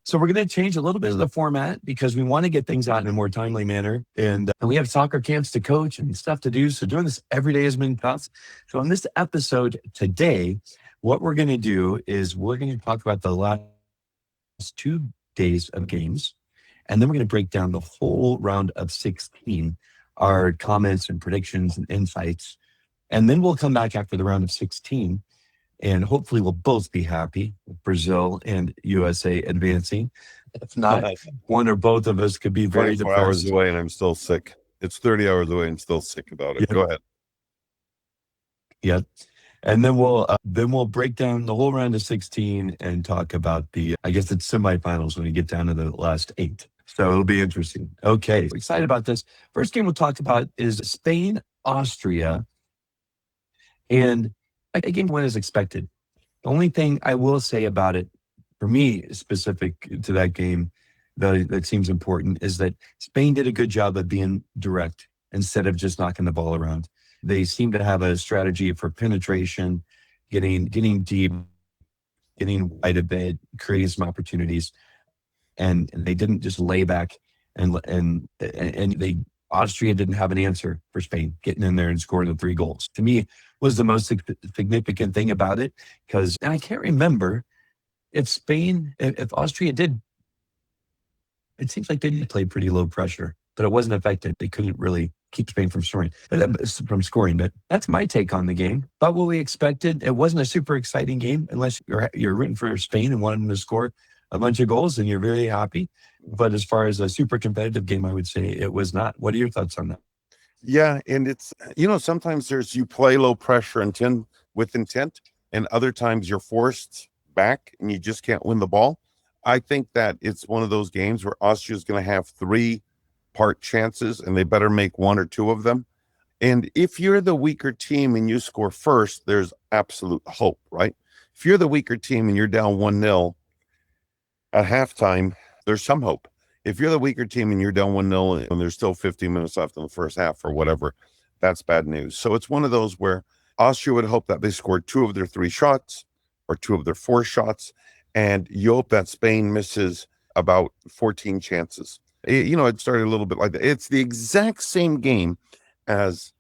So we're going to change a little bit of the format because we want to get things out in a more timely manner. And we have soccer camps to coach and stuff to do. So doing this every day has been tough. So in this episode today, what we're going to do is we're going to talk about the last 2 days of games. And then we're going to break down the whole round of 16, our comments and predictions and insights. And then we'll come back after the round of 16. And hopefully we'll both be happy with Brazil and USA advancing. If not, one or both of us could be very 24 depressed. hours away and I'm still sick. It's 30 hours away and still sick about it. Yep. Go ahead. Yeah. And then we'll break down the whole round of 16 and talk about I guess it's semifinals when we get down to the last 8. So it'll be interesting. Okay. Excited about this. First game we'll talk about is Spain, Austria. And a game went as expected. The only thing I will say about it, for me, specific to that game, that seems important, is that Spain did a good job of being direct instead of just knocking the ball around. They seem to have a strategy for penetration, getting deep, getting wide a bit, creating some opportunities, and they didn't just lay back and Austria didn't have an answer for Spain getting in there and scoring the 3 goals. To me, was the most significant thing about it, because I can't remember if Austria did. It seems like they did play pretty low pressure, but it wasn't effective. They couldn't really keep Spain from scoring. But that's my take on the game. About what we expected. It wasn't a super exciting game unless you're rooting for Spain and wanting them to score a bunch of goals, and you're very happy. But as far as a super competitive game, I would say it was not. What are your thoughts on that? Yeah, and it's, sometimes you play low pressure with intent, and other times you're forced back and you just can't win the ball. I think that it's one of those games where Austria's going to have 3-part chances, and they better make 1 or 2 of them. And if you're the weaker team and you score first, there's absolute hope, right? If you're the weaker team and you're down 1-0 at halftime, there's some hope. If you're the weaker team and you're down 1-0 and there's still 15 minutes left in the first half or whatever, that's bad news. So it's one of those where Austria would hope that they scored 2 of their 3 shots or 2 of their 4 shots, and you hope that Spain misses about 14 chances. It started a little bit like that. It's the exact same game as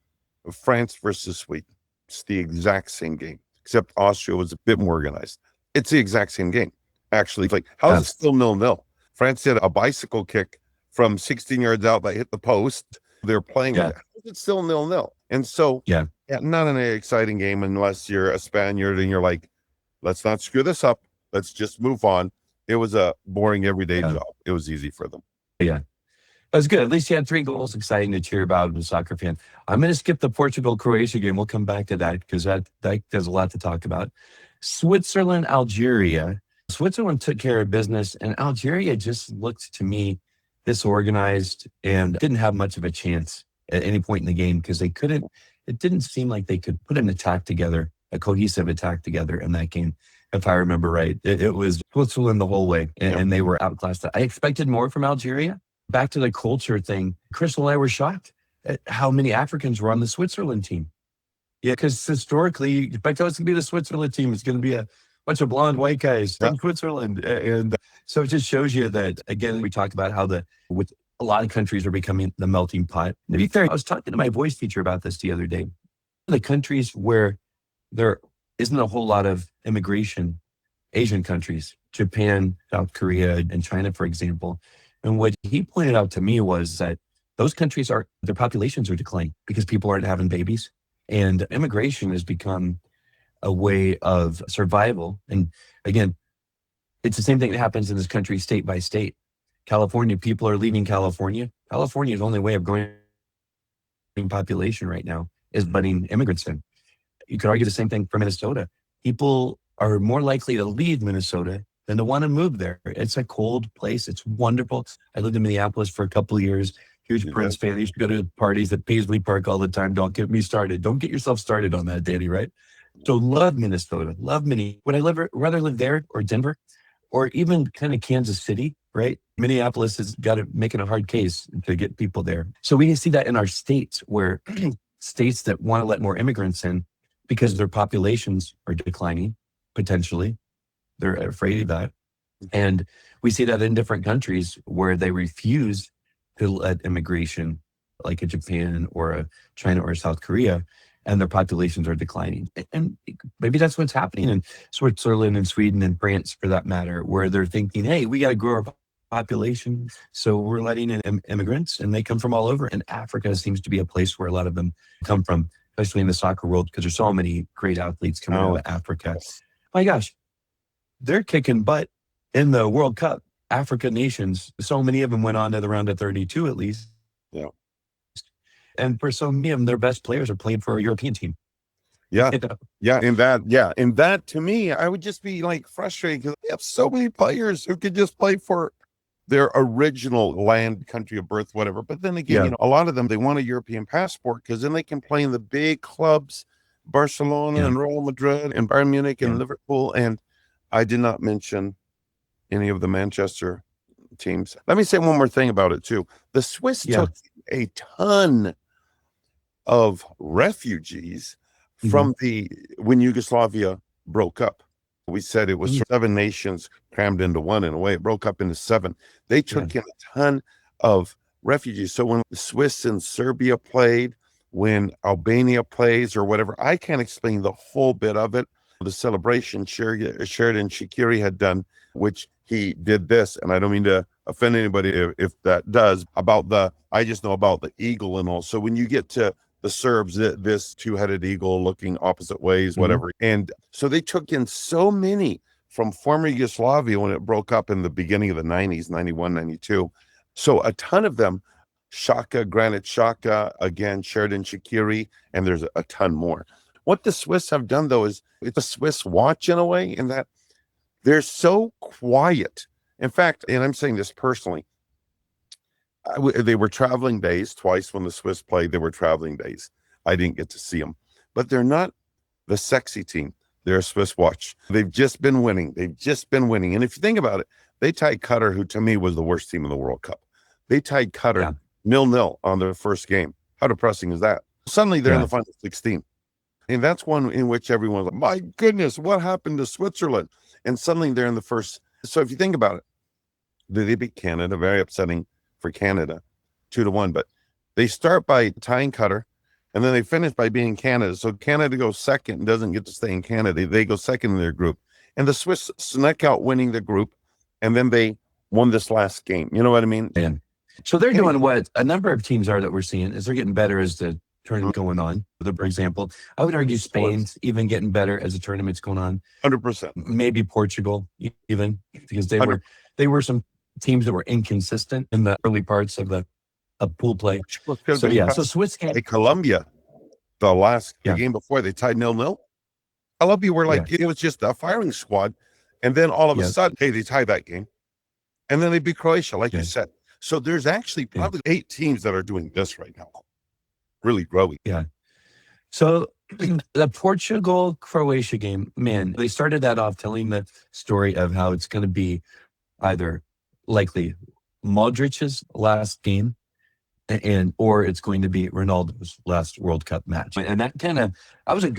France versus Sweden. It's the exact same game, except Austria was a bit more organized. It's the exact same game, actually. Like, how's it still 0-0? France did a bicycle kick from 16 yards out that hit the post. They're playing with it. It's still 0-0. And so, not an exciting game unless you're a Spaniard and you're like, let's not screw this up. Let's just move on. It was a boring everyday job. It was easy for them. Yeah. That was good. At least you had 3 goals. Exciting to cheer about as a soccer fan. I'm going to skip the Portugal-Croatia game. We'll come back to that because that there's a lot to talk about. Switzerland-Algeria. Switzerland took care of business, and Algeria just looked to me disorganized and didn't have much of a chance at any point in the game because it didn't seem like they could put an attack together, a cohesive attack together in that game. If I remember right, it was Switzerland the whole way, and they were outclassed. I expected more from Algeria. Back to the culture thing, Crystal and I were shocked at how many Africans were on the Switzerland team. Yeah, because historically, you expect us to be the Switzerland team. It's going to be a bunch of blonde white guys from Switzerland. And so it just shows you that, again, we talked about how with a lot of countries are becoming the melting pot. To be fair, I was talking to my voice teacher about this the other day. The countries where there isn't a whole lot of immigration, Asian countries, Japan, South Korea, and China, for example. And what he pointed out to me was that those countries their populations are declining because people aren't having babies. And immigration has become a way of survival. And again, it's the same thing that happens in this country, state by state. California, people are leaving California. California's only way of growing population right now is letting immigrants in. You could argue the same thing for Minnesota. People are more likely to leave Minnesota than to want to move there. It's a cold place. It's wonderful. I lived in Minneapolis for a couple of years. Huge Prince fan. I used to go to parties at Paisley Park all the time. Don't get me started. Don't get yourself started on that, Danny, right? So love Minnesota. Love Minneapolis. Would I rather live there or Denver or even kind of Kansas City, right? Minneapolis has got it making a hard case to get people there. So we see that in our states where states that want to let more immigrants in because their populations are declining, potentially. They're afraid of that. And we see that in different countries where they refuse to let immigration, like a Japan or a China or South Korea, and their populations are declining. And maybe that's what's happening in Switzerland and Sweden and France, for that matter, where they're thinking, hey, we got to grow our population, so we're letting in immigrants, and they come from all over. And Africa seems to be a place where a lot of them come from, especially in the soccer world, because there's so many great athletes coming out of Africa. My gosh, they're kicking butt in the World Cup. Africa nations, so many of them went on to the round of 32 at least. Yeah. And for so many of them, their best players are playing for a European team. Yeah. Yeah. In that, to me, I would just be like frustrated because they have so many players who could just play for their original land, country of birth, whatever. But then again, a lot of them, they want a European passport because then they can play in the big clubs, Barcelona and Real Madrid and Bayern Munich and Liverpool. And I did not mention any of the Manchester teams. Let me say one more thing about it too. The Swiss took a ton of refugees from when Yugoslavia broke up. We said it was 7 nations crammed into one. In a way, it broke up into 7. They took in a ton of refugees. So when the Swiss and Serbia played, when Albania plays or whatever, I can't explain the whole bit of it. The celebration Sheridan Shaqiri had done, which he did this, and I don't mean to offend anybody if that does, I just know about the eagle and all. So when you get to the Serbs, this 2-headed eagle looking opposite ways, whatever. And so they took in so many from former Yugoslavia when it broke up in the beginning of the 90s, 91, 92. So a ton of them, Granit Xhaka, again, Sheridan Shaqiri, and there's a ton more. What the Swiss have done, though, is it's a Swiss watch in a way, in that they're so quiet. In fact, and I'm saying this personally, they were traveling days twice when the Swiss played. They were traveling days. I didn't get to see them, but they're not the sexy team. They're a Swiss watch. They've just been winning. And if you think about it, they tied Qatar, who to me was the worst team in the World Cup. They tied Qatar 0-0 on their first game. How depressing is that? Suddenly they're in the final 16. And that's one in which everyone's like, my goodness, what happened to Switzerland? And suddenly they're in the first. So if you think about it, they beat Canada, very upsetting for Canada, 2-1. But they start by tying Qatar, and then they finish by beating Canada. So Canada goes second and doesn't get to stay in Canada. They go second in their group. And the Swiss snuck out winning the group, and then they won this last game. You know what I mean? Yeah. So they're doing what a number of teams are that we're seeing is they're getting better as the tournament going on. For example, I would argue Spain's even getting better as the tournament's going on. 100%. Maybe Portugal even, because they were some teams that were inconsistent in the early parts of the pool play. So Swiss came. Colombia, the game before, they tied 0-0. Colombia were like, it was just a firing squad. And then all of a sudden, hey, they tied that game. And then they beat Croatia, like you said. So there's actually probably 8 teams that are doing this right now. Really growing. Yeah. So the Portugal-Croatia game, man, they started that off telling the story of how it's going to be either likely Modric's last game or it's going to be Ronaldo's last World Cup match. And that was a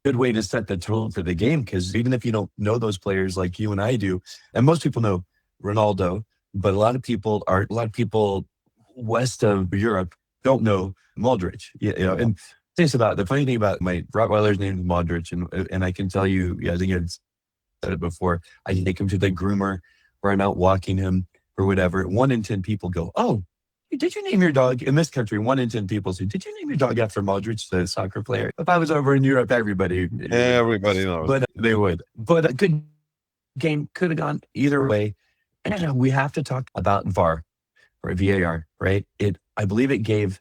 good way to set the tone for the game, because even if you don't know those players like you and I do, and most people know Ronaldo, but a lot of people west of Europe don't know Modric. And the funny thing about my Rottweiler's name is Modric, and I can tell you, I think I've said it before, I take him to the groomer where I'm out walking him or whatever. 1 in 10 people go, oh, did you name your dog? In this country, 1 in 10 people say, did you name your dog after Modric, the soccer player? If I was over in Europe, everybody knows. But they would. But a good game could have gone either way. And we have to talk about VAR or VAR, right? I believe it gave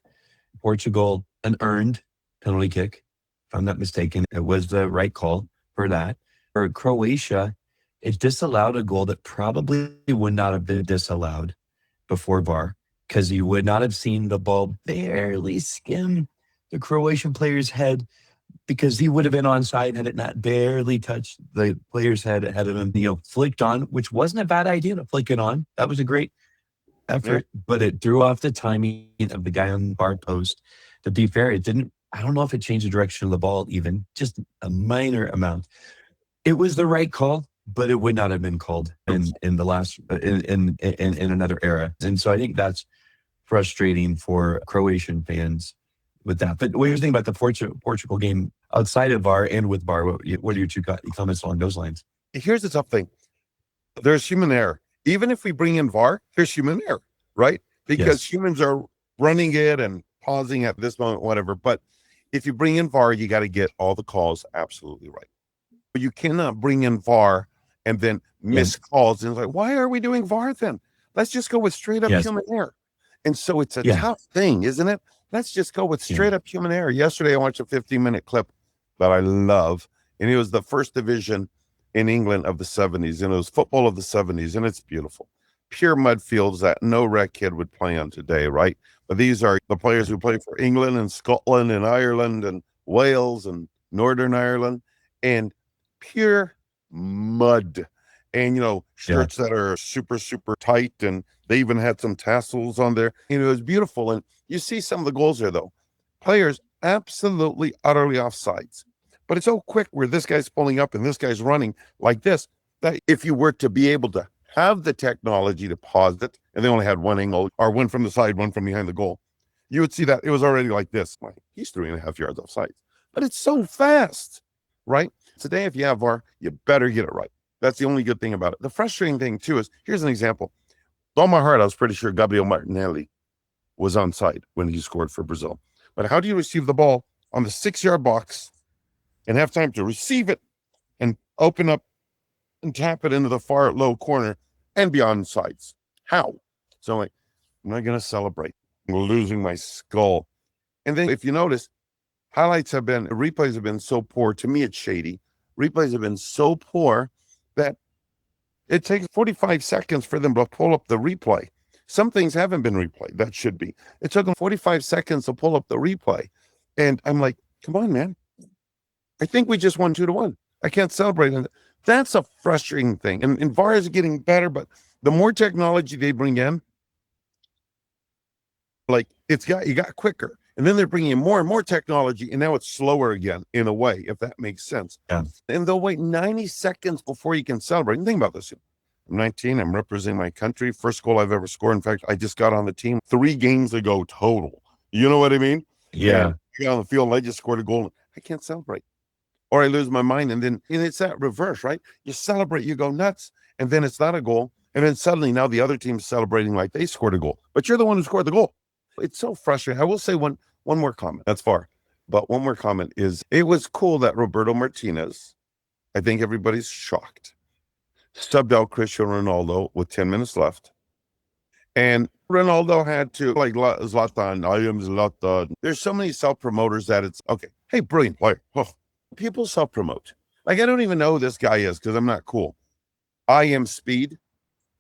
Portugal an earned penalty kick, if I'm not mistaken. It was the right call for that. For Croatia, it disallowed a goal that probably would not have been disallowed before VAR, because you would not have seen the ball barely skim the Croatian player's head, because he would have been onside had it not barely touched the player's head ahead of him. Flicked on, which wasn't a bad idea to flick it on. That was a great effort, but it threw off the timing of the guy on the bar post. To be fair, it didn't. I don't know if it changed the direction of the ball, even just a minor amount. It was the right call. but it would not have been called in the last in another era. And so I think that's frustrating for Croatian fans with that. But what do you think about the Portugal game outside of VAR and with VAR? What are your two comments along those lines? Here's the tough thing. There's human error. Even if we bring in VAR, there's human error, right? Because humans are running it and pausing at this moment, whatever. But if you bring in VAR, you got to get all the calls absolutely right. But you cannot bring in VAR and then miss calls. And it's like, why are we doing VAR then? Let's just go with straight up human error. And so it's a tough thing, isn't it? Let's just go with straight up human error. Yesterday, I watched a 15-minute clip that I love, and it was the first division in England of the 70s, and it was football of the 70s, and it's beautiful. Pure mud fields that no rec kid would play on today, right? But these are the players who play for England and Scotland and Ireland and Wales and Northern Ireland, and pure mud. And, shirts that are super, super tight, and they even had some tassels on there. It was beautiful. And you see some of the goals there, though. Players absolutely, utterly offsides. But it's so quick where this guy's pulling up and this guy's running like this, that if you were to be able to have the technology to pause it, and they only had one angle, or one from the side, one from behind the goal, you would see that it was already like this. Like, he's 3.5 yards offside. But it's so fast, right? Today, if you have VAR, you better get it right. That's the only good thing about it. The frustrating thing, too, is, here's an example. With all my heart, I was pretty sure Gabriel Martinelli was onside when he scored for Brazil. But how do you receive the ball on the 6-yard box and have time to receive it and open up and tap it into the far low corner and be on sides? How? So I'm like, I'm not going to celebrate. I'm losing my skull. And then if you notice, replays have been so poor. To me, it's shady. Replays have been so poor that it takes 45 seconds for them to pull up the replay. Some things haven't been replayed. That should be. It took them 45 seconds to pull up the replay. And I'm like, come on, man. I think we just won 2-1. I can't celebrate. And that's a frustrating thing. And VAR is getting better, but the more technology they bring in, like you got quicker. And then they're bringing in more and more technology, and now it's slower again, in a way, if that makes sense. Yeah. And they'll wait 90 seconds before you can celebrate. And think about this. I'm 19. I'm representing my country. First goal I've ever scored. In fact, I just got on the team 3 games ago total. You know what I mean? Yeah. And I got on the field, and I just scored a goal. I can't celebrate. Or I lose my mind, and it's that reverse, right? You celebrate, you go nuts, and then it's not a goal. And then suddenly now the other team's celebrating like they scored a goal. But you're the one who scored the goal. It's so frustrating. I will say one more comment. That's far. But one more comment is, it was cool that Roberto Martinez, I think everybody's shocked, subbed out Cristiano Ronaldo with 10 minutes left. And Ronaldo had to, like, Zlatan, I am Zlatan. There's so many self-promoters that it's, okay, hey, brilliant player. Oh, people self-promote. Like, I don't even know who this guy is because I'm not cool. I am Speed.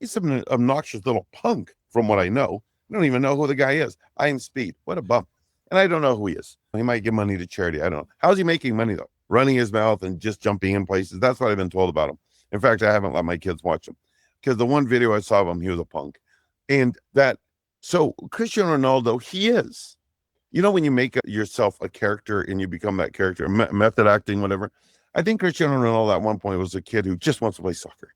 He's some obnoxious little punk from what I know. I don't even know who the guy is. I am Speed. What a bum. And I don't know who he is. He might give money to charity. I don't know. How's he making money, though? Running his mouth and just jumping in places. That's what I've been told about him. In fact, I haven't let my kids watch him because the one video I saw of him, he was a punk. And so Cristiano Ronaldo, he is. You know, when you make yourself a character and you become that character, method acting, whatever. I think Cristiano Ronaldo at one point was a kid who just wants to play soccer.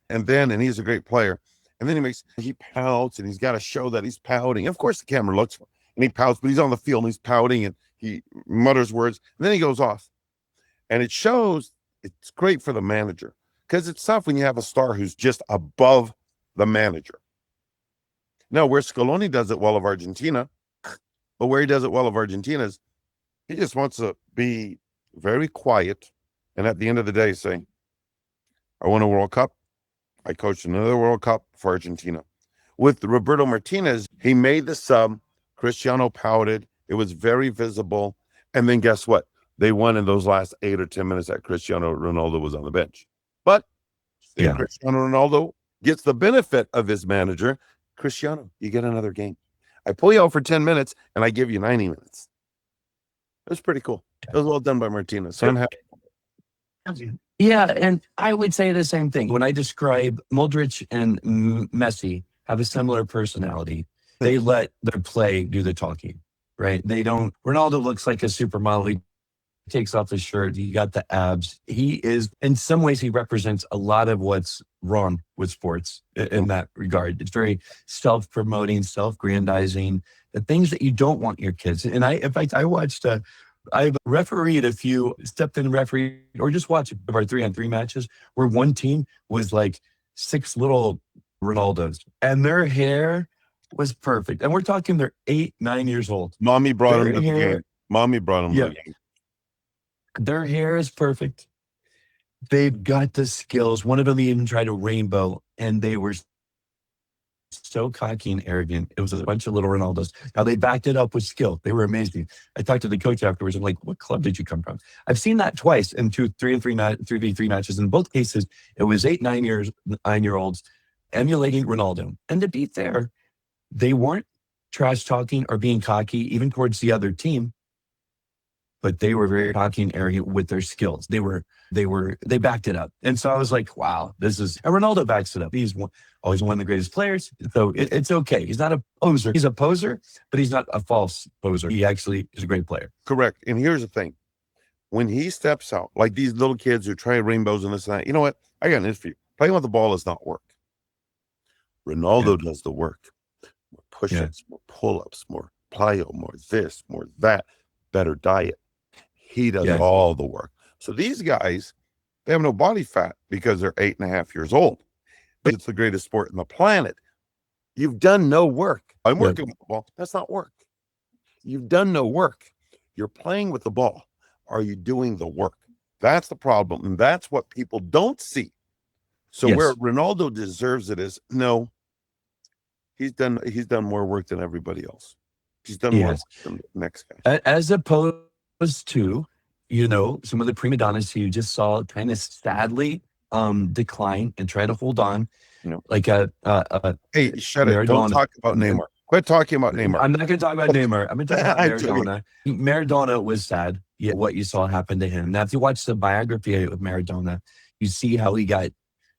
And he's a great player. And then he pouts, and he's got to show that he's pouting. Of course, the camera looks for him, and he pouts, but he's on the field and he's pouting and he mutters words. And then he goes off. And it shows it's great for the manager because it's tough when you have a star who's just above the manager. Now, where Scaloni does it well of Argentina, but where he does it well of Argentina is he just wants to be very quiet. And at the end of the day, say, I won a World Cup. I coached another World Cup for Argentina. With Roberto Martinez, he made the sub. Cristiano pouted. It was very visible. And then guess what? They won in those last 8 or 10 minutes that Cristiano Ronaldo was on the bench. But Cristiano Ronaldo gets the benefit of his manager. Cristiano, you get another game. I pull you out for 10 minutes, and I give you 90 minutes. It was pretty cool. It was well done by Martinez. So I'm happy. Yeah, and I would say the same thing. When I describe Modric and Messi have a similar personality, they let their play do the talking, right? They don't. Ronaldo looks like a supermodel. He takes off his shirt. He got the abs. He is, in some ways, he represents a lot of what's wrong with sports in that regard. It's very self-promoting, self-grandizing, the things that you don't want your kids. And in fact, I watched, I've refereed a few, stepped in referee, or just watched of our 3-on-3 matches where one team was like 6 little Ronaldos and their hair was perfect. And we're talking they're 8, 9 years old. Mommy brought Their him to the hair, game. Mommy brought him to the game. their hair is perfect. They've got the skills. One of them even tried a rainbow, and they were so cocky and arrogant. It was a bunch of little Ronaldos. Now, they backed it up with skill. They were amazing. I talked to the coach afterwards. I'm like, what club did you come from? I've seen that twice in 3v3 matches. In both cases, it was 8, 9-year-olds emulating Ronaldo. And to be fair, they weren't trash talking or being cocky, even towards the other team, but they were very cocky and arrogant with their skills. They backed it up. And so I was like, wow, and Ronaldo backs it up. He's always one of the greatest players. So it's okay. He's not a poser. He's a poser, but he's not a false poser. He actually is a great player. Correct. And here's the thing. When he steps out, like these little kids who try rainbows and this and that, you know what? I got news for you. Playing with the ball does not work. Ronaldo does the work. More push-ups, more pull-ups, more plyo, more this, more that, better diet. He does all the work. So these guys, they have no body fat because they're 8.5 years old. But it's the greatest sport in the planet. You've done no work. I'm working with the ball. That's not work. You've done no work. You're playing with the ball. Are you doing the work? That's the problem. And that's what people don't see. So where Ronaldo deserves it is, no, he's done more work than everybody else. He's done more work than the next guy. As opposed to, some of the prima donnas who you just saw kind of sadly decline and try to hold on. Like hey, shut Maradona. It. Don't talk about Neymar. Quit talking about Neymar. I'm not going to talk about Neymar. I'm going to talk about Maradona. Maradona was sad. What you saw happen to him. Now, if you watch the biography of Maradona, you see how he got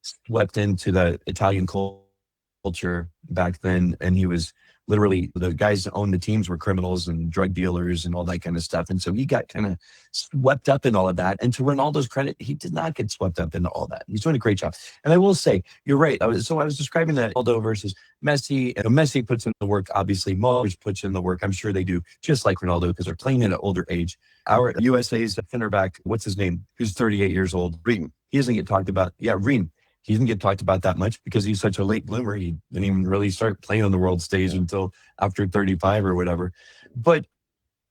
swept into the Italian culture back then, and he was literally, the guys that owned the teams were criminals and drug dealers and all that kind of stuff. And so he got kind of swept up in all of that. And to Ronaldo's credit, he did not get swept up into all that. He's doing a great job. And I will say, you're right. I was describing that Ronaldo versus Messi. And Messi puts in the work, obviously. Modric puts in the work. I'm sure they do, just like Ronaldo, because they're playing at an older age. Our USA's center back, what's his name? Who's 38 years old? Reem. He doesn't get talked about. Yeah, Reem. He didn't get talked about that much because he's such a late bloomer. He didn't even really start playing on the world stage until after 35 or whatever. But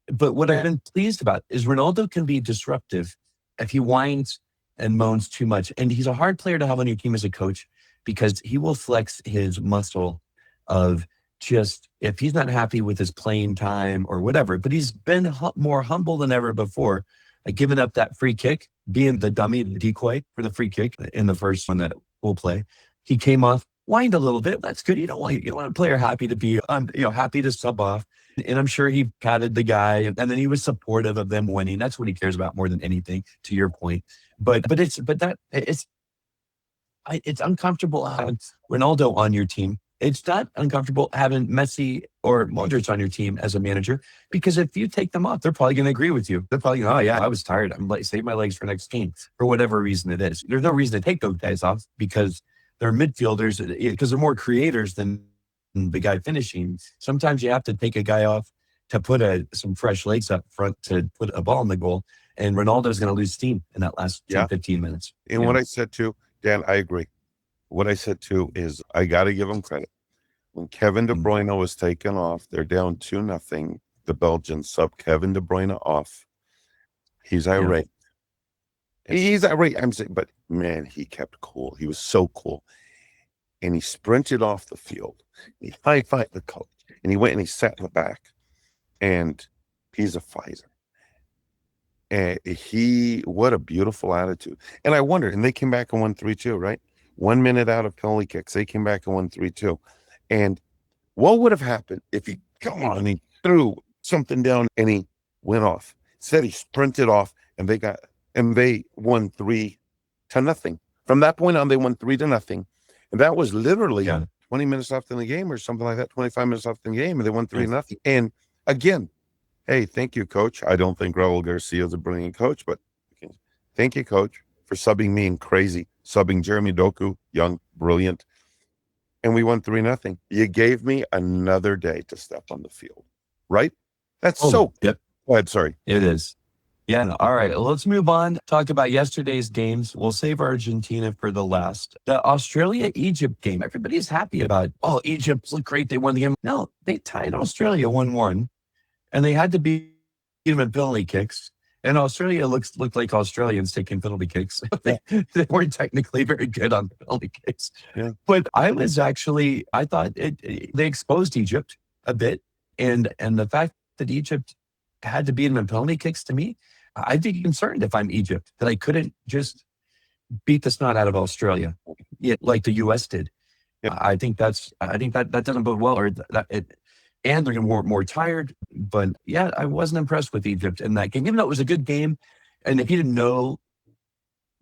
what I've been pleased about is Ronaldo can be disruptive if he whines and moans too much. And he's a hard player to have on your team as a coach because he will flex his muscle of just, if he's not happy with his playing time or whatever, but he's been more humble than ever before. Like giving up that free kick, being the dummy, the decoy for the free kick in the first one that we'll play. He came off, whined a little bit. That's good. You don't want a player happy to be, happy to sub off. And I'm sure he patted the guy, and then he was supportive of them winning. That's what he cares about more than anything. To your point, but it's uncomfortable having Ronaldo on your team. It's not uncomfortable having Messi or Modric on your team as a manager, because if you take them off, they're probably going to agree with you. They're probably going, oh yeah, I was tired. I'm like, save my legs for next game, for whatever reason it is. There's no reason to take those guys off because they're midfielders, because they're more creators than the guy finishing. Sometimes you have to take a guy off to put some fresh legs up front to put a ball in the goal. And Ronaldo's going to lose steam in that last 10, 15 minutes. And what I said too, Dan, I agree. What I said too is I got to give him credit. When Kevin De Bruyne was taken off, they're down 2-0. The Belgians sub Kevin De Bruyne off. He's irate. He's irate. I'm saying, but man, he kept cool. He was so cool. And he sprinted off the field. He high-fived the coach. And he went and he sat in the back. And he's a fighter. And what a beautiful attitude. And I wondered, and they came back and won 3-2, right? 1 minute out of penalty kicks. They came back and won 3-2. And what would have happened if he threw something down and he went off? Instead, he sprinted off and they won 3-0. From that point on, they won 3-0. And that was literally 20 minutes left in the game or something like that, 25 minutes left in the game, and they won 3-0. And again, Hey, thank you, coach. I don't think Raul Garcia is a brilliant coach, but thank you, coach, for subbing me in crazy, subbing Jeremy Doku, young, brilliant. And we won 3-0. You gave me another day to step on the field, right? That's Oh, so. yep, Go ahead. Sorry. it is. Yeah. No, all right. Well, let's move on. Talk about yesterday's games. We'll save Argentina for the last. The Australia Egypt game. Everybody's happy about. Oh, Egypt looked great. They won the game. No, they tied Australia 1-1, and they had to beat them in penalty kicks. And Australia looked like Australians taking penalty kicks. They weren't technically very good on penalty kicks. Yeah. But I thought they exposed Egypt a bit, and the fact that Egypt had to beat them in penalty kicks, to me, I'd be concerned if I'm Egypt that I couldn't just beat the snot out of Australia, like the U.S. did. Yeah. I think that doesn't bode well, or that it, and they're going to be more tired. But yeah, I wasn't impressed with Egypt in that game, even though it was a good game. And if you didn't know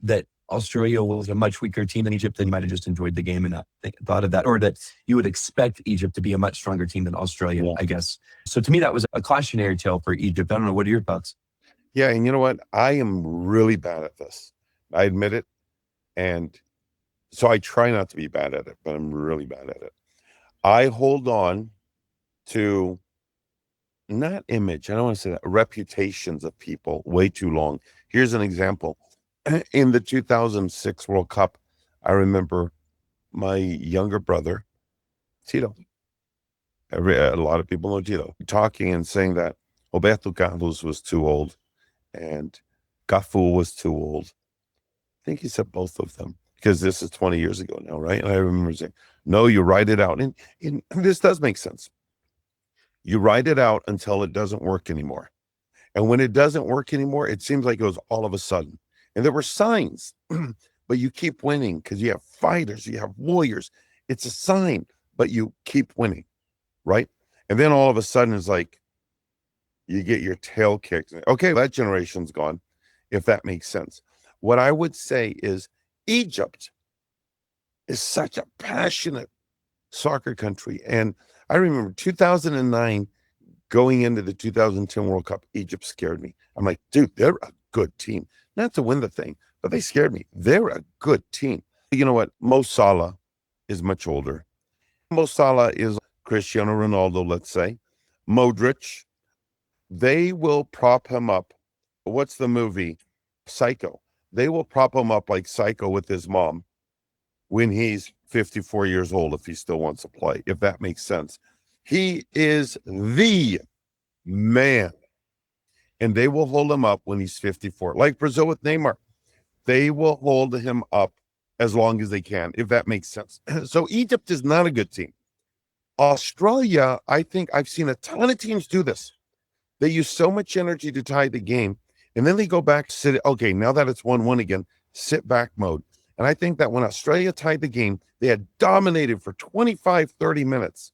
that Australia was a much weaker team than Egypt, then you might have just enjoyed the game and not thought of that, or that you would expect Egypt to be a much stronger team than Australia, I guess. So to me, that was a cautionary tale for Egypt. I don't know. What are your thoughts? Yeah. And you know what? I am really bad at this. I admit it. And so I try not to be bad at it, but I'm really bad at it. I hold on to not image, I don't want to say that, reputations of people way too long. Here's an example. In the 2006 World Cup, I remember my younger brother, Tito, a lot of people know Tito, talking and saying that Roberto Carlos was too old and Cafu was too old. I think he said both of them, because this is 20 years ago now, right? And I remember saying, no, you write it out. And this does make sense. You write it out until it doesn't work anymore. And when it doesn't work anymore, it seems like it was all of a sudden. And there were signs, but you keep winning because you have fighters, you have warriors. It's a sign, but you keep winning, right? And then all of a sudden it's like you get your tail kicked. Okay, that generation's gone, if that makes sense. What I would say is Egypt is such a passionate soccer country. And I remember 2009 going into the 2010 World Cup, Egypt scared me. I'm like, dude, they're a good team. Not to win the thing, but they scared me. They're a good team. You know what? Mo Salah is much older. Mo Salah is Cristiano Ronaldo, let's say. Modric, they will prop him up. What's the movie? Psycho. They will prop him up like Psycho with his mom when he's 54 years old, if he still wants to play, if that makes sense. He is the man. And they will hold him up when he's 54. Like Brazil with Neymar. They will hold him up as long as they can, if that makes sense. So Egypt is not a good team. Australia, I think I've seen a ton of teams do this. They use so much energy to tie the game, and then they go back, sit, okay, now that it's 1-1 again, sit back mode. And I think that when Australia tied the game, they had dominated for 25, 30 minutes.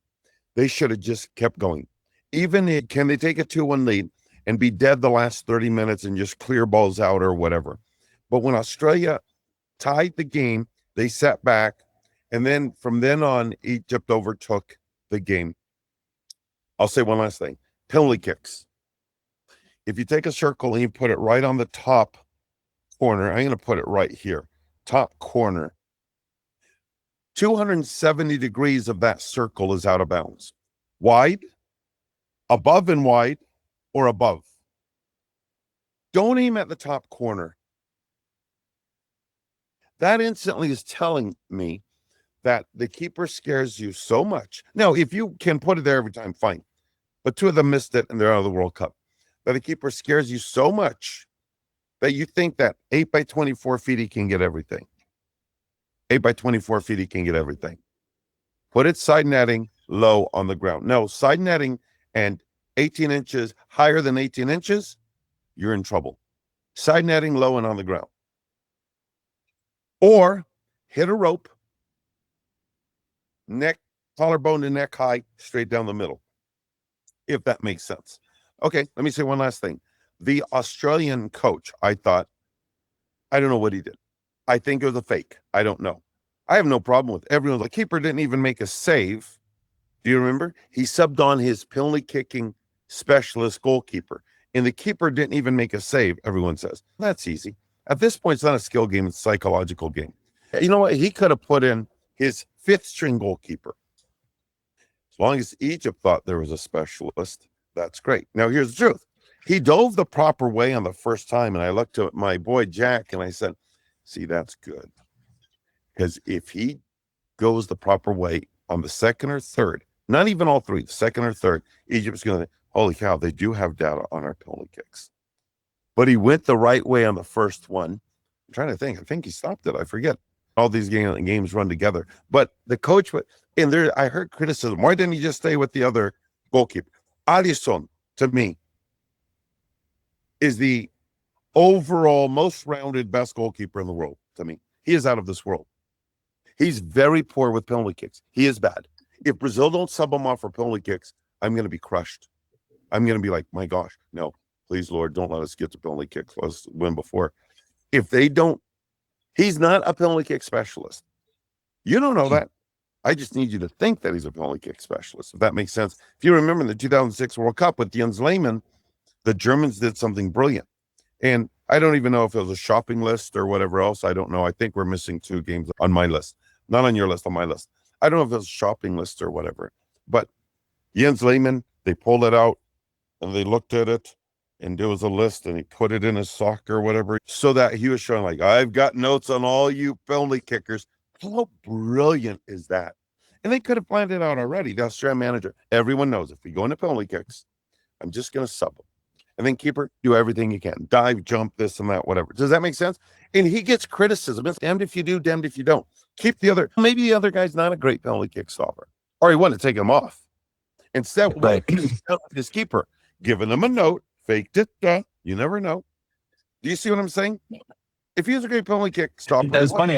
They should have just kept going. Can they take a 2-1 lead and be dead the last 30 minutes and just clear balls out or whatever? But when Australia tied the game, they sat back. And then from then on, Egypt overtook the game. I'll say one last thing. Penalty kicks. If you take a circle and you put it right on the top corner, I'm going to put it right here, top corner, 270 degrees of that circle is out of bounds. Wide, above and wide, or above. Don't aim at the top corner. That instantly is telling me that the keeper scares you so much. Now, if you can put it there every time, fine. But two of them missed it and they're out of the World Cup. That the keeper scares you so much that you think that 8 by 24 feet, he can get everything. 8 by 24 feet, he can get everything. Put it side netting low on the ground. No, side netting and 18 inches higher than 18 inches, you're in trouble. Side netting low and on the ground. Or hit a rope, neck, collarbone to neck high, straight down the middle, if that makes sense. Okay, let me say one last thing. The Australian coach, I don't know what he did. I think it was a fake. I don't know. I have no problem with everyone. The keeper didn't even make a save. Do you remember? He subbed on his penalty kicking specialist goalkeeper. And the keeper didn't even make a save, everyone says. That's easy. At this point, it's not a skill game, it's a psychological game. You know what? He could have put in his fifth string goalkeeper. As long as Egypt thought there was a specialist, that's great. Now, here's the truth. He dove the proper way on the first time, and I looked at my boy Jack, and I said, see, that's good. Because if he goes the proper way on the second or third, not even all three, the second or third, Egypt's going to, holy cow, they do have data on our penalty kicks. But he went the right way on the first one. I'm trying to think. I think he stopped it. I forget. All these games run together. But the coach, and there, I heard criticism. Why didn't he just stay with the other goalkeeper? Alisson, to me, is the overall most rounded best goalkeeper in the world. To me, he is out of this world. He's very poor with penalty kicks. He is bad. If Brazil don't sub him off for penalty kicks, I'm going to be crushed. I'm going to be like, my gosh, no, please, Lord, don't let us get to penalty kicks. Let's win before. If they don't, he's not a penalty kick specialist. You don't know that. I just need you to think that he's a penalty kick specialist, if that makes sense. If you remember in the 2006 World Cup with Jens Lehmann, the Germans did something brilliant. And I don't even know if it was a shopping list or whatever else. I don't know. I think we're missing 2 games on my list. Not on your list, on my list. I don't know if it was a shopping list or whatever. But Jens Lehmann, they pulled it out and they looked at it and there was a list and he put it in his sock or whatever so that he was showing like, I've got notes on all you penalty kickers. How brilliant is that? And they could have planned it out already. The Australian manager, everyone knows if we go into penalty kicks, I'm just going to sub them. And then keeper, do everything you can. Dive, jump, this and that, whatever. Does that make sense? And he gets criticism. It's damned if you do, damned if you don't. Keep the other. Maybe the other guy's not a great penalty kick stopper. Or he wanted to take him off. Instead, Right. this keeper, giving him a note, faked it. You never know. Do you see what I'm saying? If he was a great penalty kick stopper. That's funny.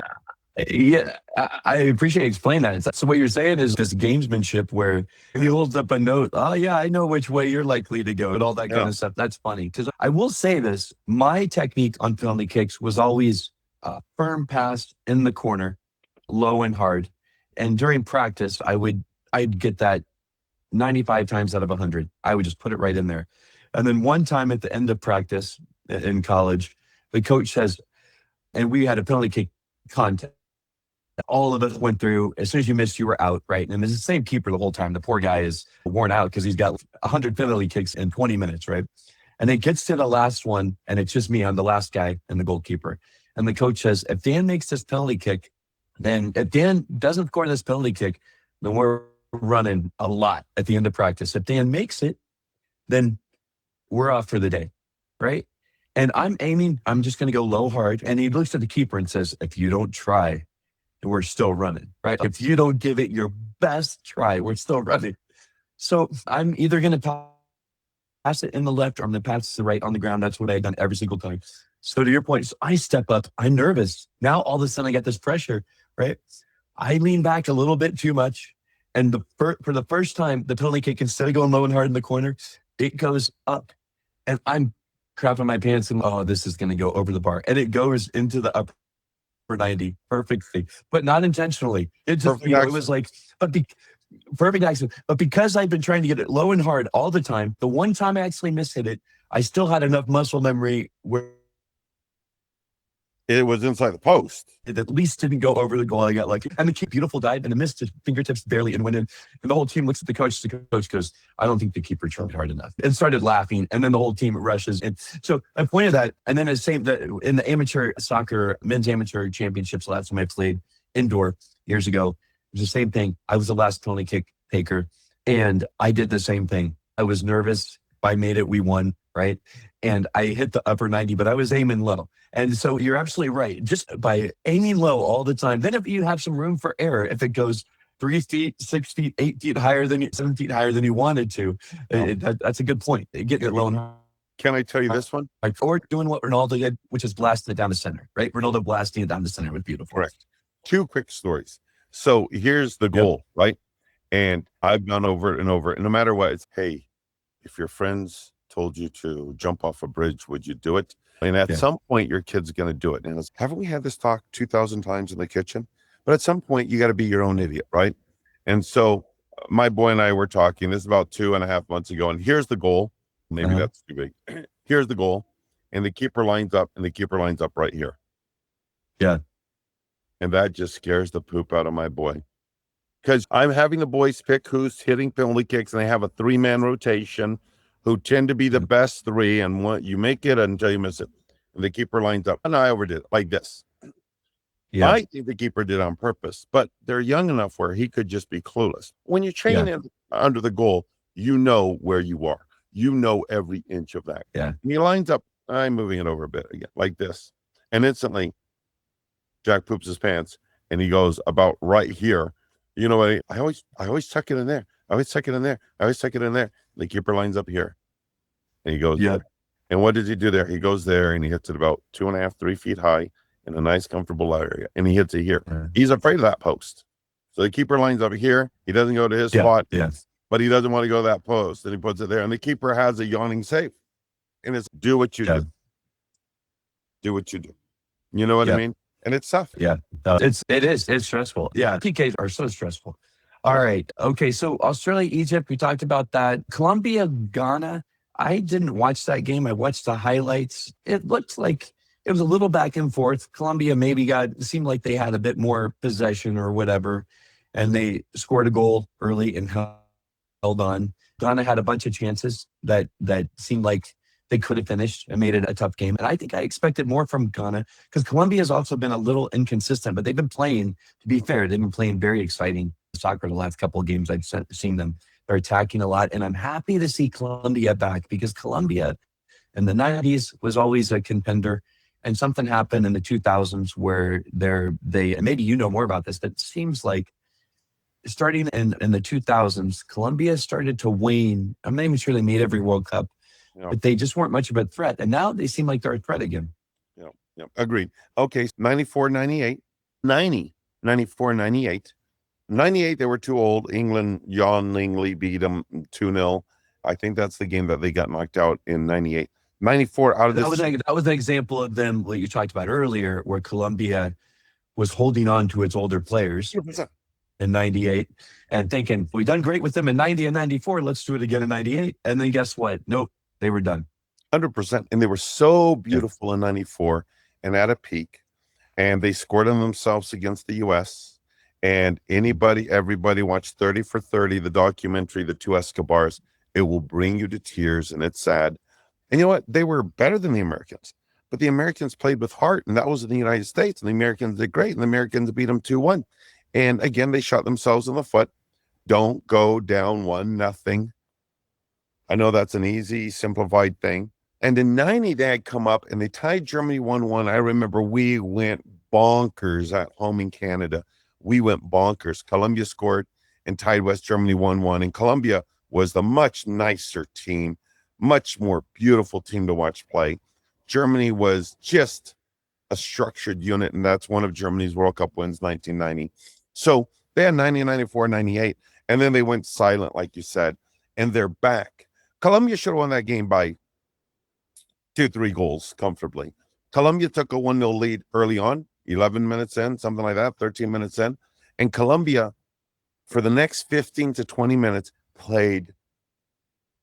Yeah, I appreciate you explaining that. So what you're saying is this gamesmanship where he holds up a note. Oh yeah, I know which way you're likely to go and all that kind of stuff. That's funny because I will say this: my technique on penalty kicks was always firm pass in the corner, low and hard. And during practice, I'd get that 95 times out of 100. I would just put it right in there. And then one time at the end of practice in college, the coach says, and we had a penalty kick contest. All of us went through. As soon as you missed, you were out, right? And it's the same keeper the whole time. The poor guy is worn out because he's got 100 penalty kicks in 20 minutes, right? And it gets to the last one, and it's just me. I'm the last guy and the goalkeeper. And the coach says, if Dan makes this penalty kick, then if Dan doesn't score this penalty kick, then we're running a lot at the end of practice. If Dan makes it, then we're off for the day, right? And I'm aiming. I'm just going to go low hard. And he looks at the keeper and says, if you don't try, we're still running, right? If you don't give it your best try, we're still running. So I'm either going to pass it in the left or I'm going to pass it to the right on the ground. That's what I've done every single time. So to your point, so I step up. I'm nervous. Now all of a sudden I get this pressure, right? I lean back a little bit too much. And for the first time, the penalty kick, instead of going low and hard in the corner, it goes up. And I'm crapping my pants and, oh, this is going to go over the bar. And it goes into the upper 90 perfectly, but not intentionally. It just, it was like, perfect accident. But because I've been trying to get it low and hard all the time, the one time I actually mishit it, I still had enough muscle memory where it was inside the post. It at least didn't go over the goal. I got lucky. And the beautiful dive and it missed his fingertips barely and went in. And the whole team looks at the coach. The coach goes, I don't think the keeper tried hard enough. And started laughing. And then the whole team rushes. And so I pointed that. And then in the amateur soccer, men's amateur championships, last time I played indoor years ago, it was the same thing. I was the last penalty kick taker. And I did the same thing. I was nervous. I made it. We won, right? And I hit the upper 90, but I was aiming low. And so you're absolutely right. Just by aiming low all the time, then if you have some room for error, if it goes 3 feet, 6 feet, 8 feet higher than 7 feet higher than you wanted to, that's a good point. Get it low and high. Can I tell you this one? Or doing what Ronaldo did, which is blasting it down the center, right? Ronaldo blasting it down the center was beautiful. Correct. 2 quick stories. So here's the goal, right? And I've gone over it and over it. And no matter what, it's, hey, if your friends told you to jump off a bridge, would you do it? And at some point, your kid's going to do it. And haven't we had this talk 2,000 times in the kitchen? But at some point, you got to be your own idiot, right? And so my boy and I were talking. This is about 2.5 months ago, and here's the goal. Maybe that's too big. Here's the goal, and the keeper lines up, right here. Yeah. And that just scares the poop out of my boy. Because I'm having the boys pick who's hitting penalty kicks, and they have a 3-man rotation who tend to be the best 3, and what you make it until you miss it. And the keeper lines up. And I overdid it like this. Yeah. I think the keeper did it on purpose, but they're young enough where he could just be clueless. When you chain in under the goal, you know where you are. You know every inch of that. Yeah. And he lines up. I'm moving it over a bit again, like this. And instantly, Jack poops his pants, and he goes about right here. You know what? I always tuck it in there. I always tuck it in there. I always tuck it in there. The keeper lines up here, and he goes there. And what does he do there? He goes there, and he hits it about 2.5, 3 feet high in a nice, comfortable area, and he hits it here. He's afraid of that post, so the keeper lines up here. He doesn't go to his spot, but he doesn't want to go to that post, and he puts it there. And the keeper has a yawning save, and it's do what you do. Do what you do. You know what I mean? And it's tough. Yeah. It's stressful. Yeah. PKs are so stressful. All right. Okay. So Australia, Egypt, we talked about that. Colombia, Ghana. I didn't watch that game. I watched the highlights. It looked like it was a little back and forth. Colombia seemed like they had a bit more possession or whatever, and they scored a goal early and held on. Ghana had a bunch of chances that seemed like they could have finished and made it a tough game. And I think I expected more from Ghana because Colombia has also been a little inconsistent, but they've been playing, to be fair, they've been playing very exciting soccer the last couple of games I've seen them. They're attacking a lot. And I'm happy to see Colombia back because Colombia in the 90s was always a contender. And something happened in the 2000s where they maybe you know more about this, but it seems like starting in the 2000s, Colombia started to wane. I'm not even sure they made every World Cup, but they just weren't much of a threat. And now they seem like they're a threat again. Yeah. Agreed. Okay. 94, 98, 90, 94, 98. 98, they were too old. England yawningly beat them 2-0. I think that's the game that they got knocked out in 98. 94 out of this. That was an example of them, what you talked about earlier, where Colombia was holding on to its older players 100%. In 98 and thinking, we've done great with them in 90 and 94. Let's do it again in 98. And then guess what? Nope, they were done. 100%. And they were so beautiful in 94 and at a peak. And they scored on themselves against the U.S. And everybody watched 30 for 30, the documentary, The Two Escobars. It will bring you to tears, and it's sad. And you know what? They were better than the Americans. But the Americans played with heart, and that was in the United States. And the Americans did great, and the Americans beat them 2-1. And again, they shot themselves in the foot. Don't go down 1-0. I know that's an easy, simplified thing. And in 90, they had come up and they tied Germany 1-1. I remember we went bonkers at home in Canada. We went bonkers. Colombia scored and tied West Germany 1-1. And Colombia was the much nicer team, much more beautiful team to watch play. Germany was just a structured unit, and that's one of Germany's World Cup wins, 1990. So they had 90, 94, 98, and then they went silent, like you said, and they're back. Colombia should have won that game by 2-3 goals comfortably. Colombia took a 1-0 lead early on, 11 minutes in, something like that, 13 minutes in, and Colombia, for the next 15 to 20 minutes, played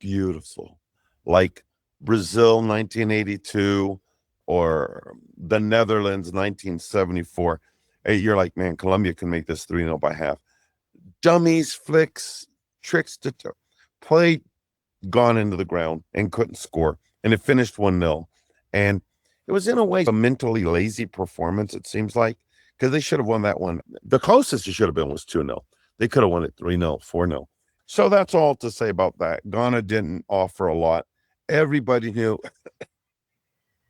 beautiful, like Brazil 1982 or the Netherlands 1974. Hey, you're like, man, Colombia can make this 3-0 by half. Dummies, flicks, tricks to play gone into the ground and couldn't score. And it finished 1-0. And it was in a way a mentally lazy performance, it seems like, because they should have won that one. The closest it should have been was 2-0. They could have won it 3-0, 4-0. So that's all to say about that. Ghana didn't offer a lot. Everybody knew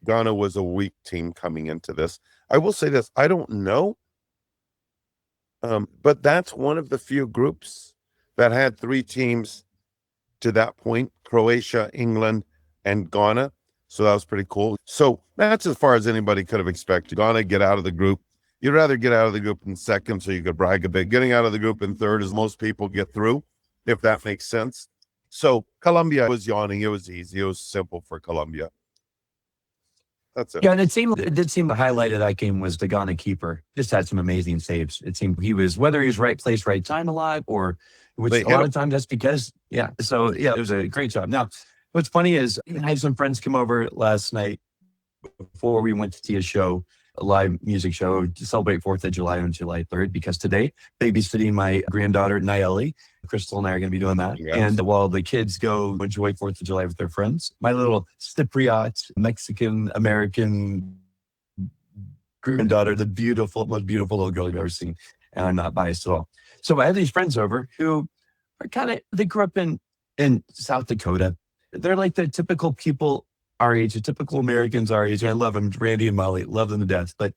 Ghana was a weak team coming into this. I will say this, I don't know, but that's one of the few groups that had 3 teams to that point, Croatia, England, and Ghana. So that was pretty cool. So that's as far as anybody could have expected. Ghana get out of the group. You'd rather get out of the group in second so you could brag a bit. Getting out of the group in third is most people get through, if that makes sense. So Colombia was yawning. It was easy. It was simple for Colombia. That's it. Yeah, and it did seem the highlight of that game was the Ghana keeper. Just had some amazing saves. It seemed he was, whether he was right place, right time a lot, or which They a hit lot him. of times that's because, yeah. So, yeah, it was a great job. Now, what's funny is I had some friends come over last night before we went to see a live music show to celebrate 4th of July on July 3rd, because today, babysitting my granddaughter, Nayeli. Crystal and I are going to be doing that. Yes. And while the kids go enjoy 4th of July with their friends, my little Cypriot, Mexican American granddaughter, the most beautiful little girl you've ever seen. And I'm not biased at all. So I have these friends over who are they grew up in South Dakota. They're like the typical people our age, the typical Americans our age. I love them, Randy and Molly, love them to death. But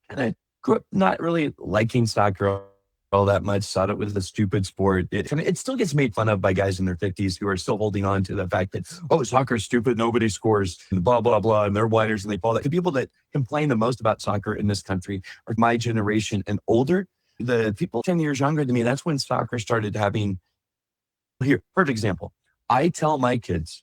and I grew up not really liking soccer all that much, thought it was a stupid sport. It still gets made fun of by guys in their 50s who are still holding on to the fact that, oh, soccer's stupid, nobody scores, and blah, blah, blah, and they're whiners and they fall. The people that complain the most about soccer in this country are my generation and older. The people 10 years younger than me, that's when soccer started having, here, perfect example. I tell my kids,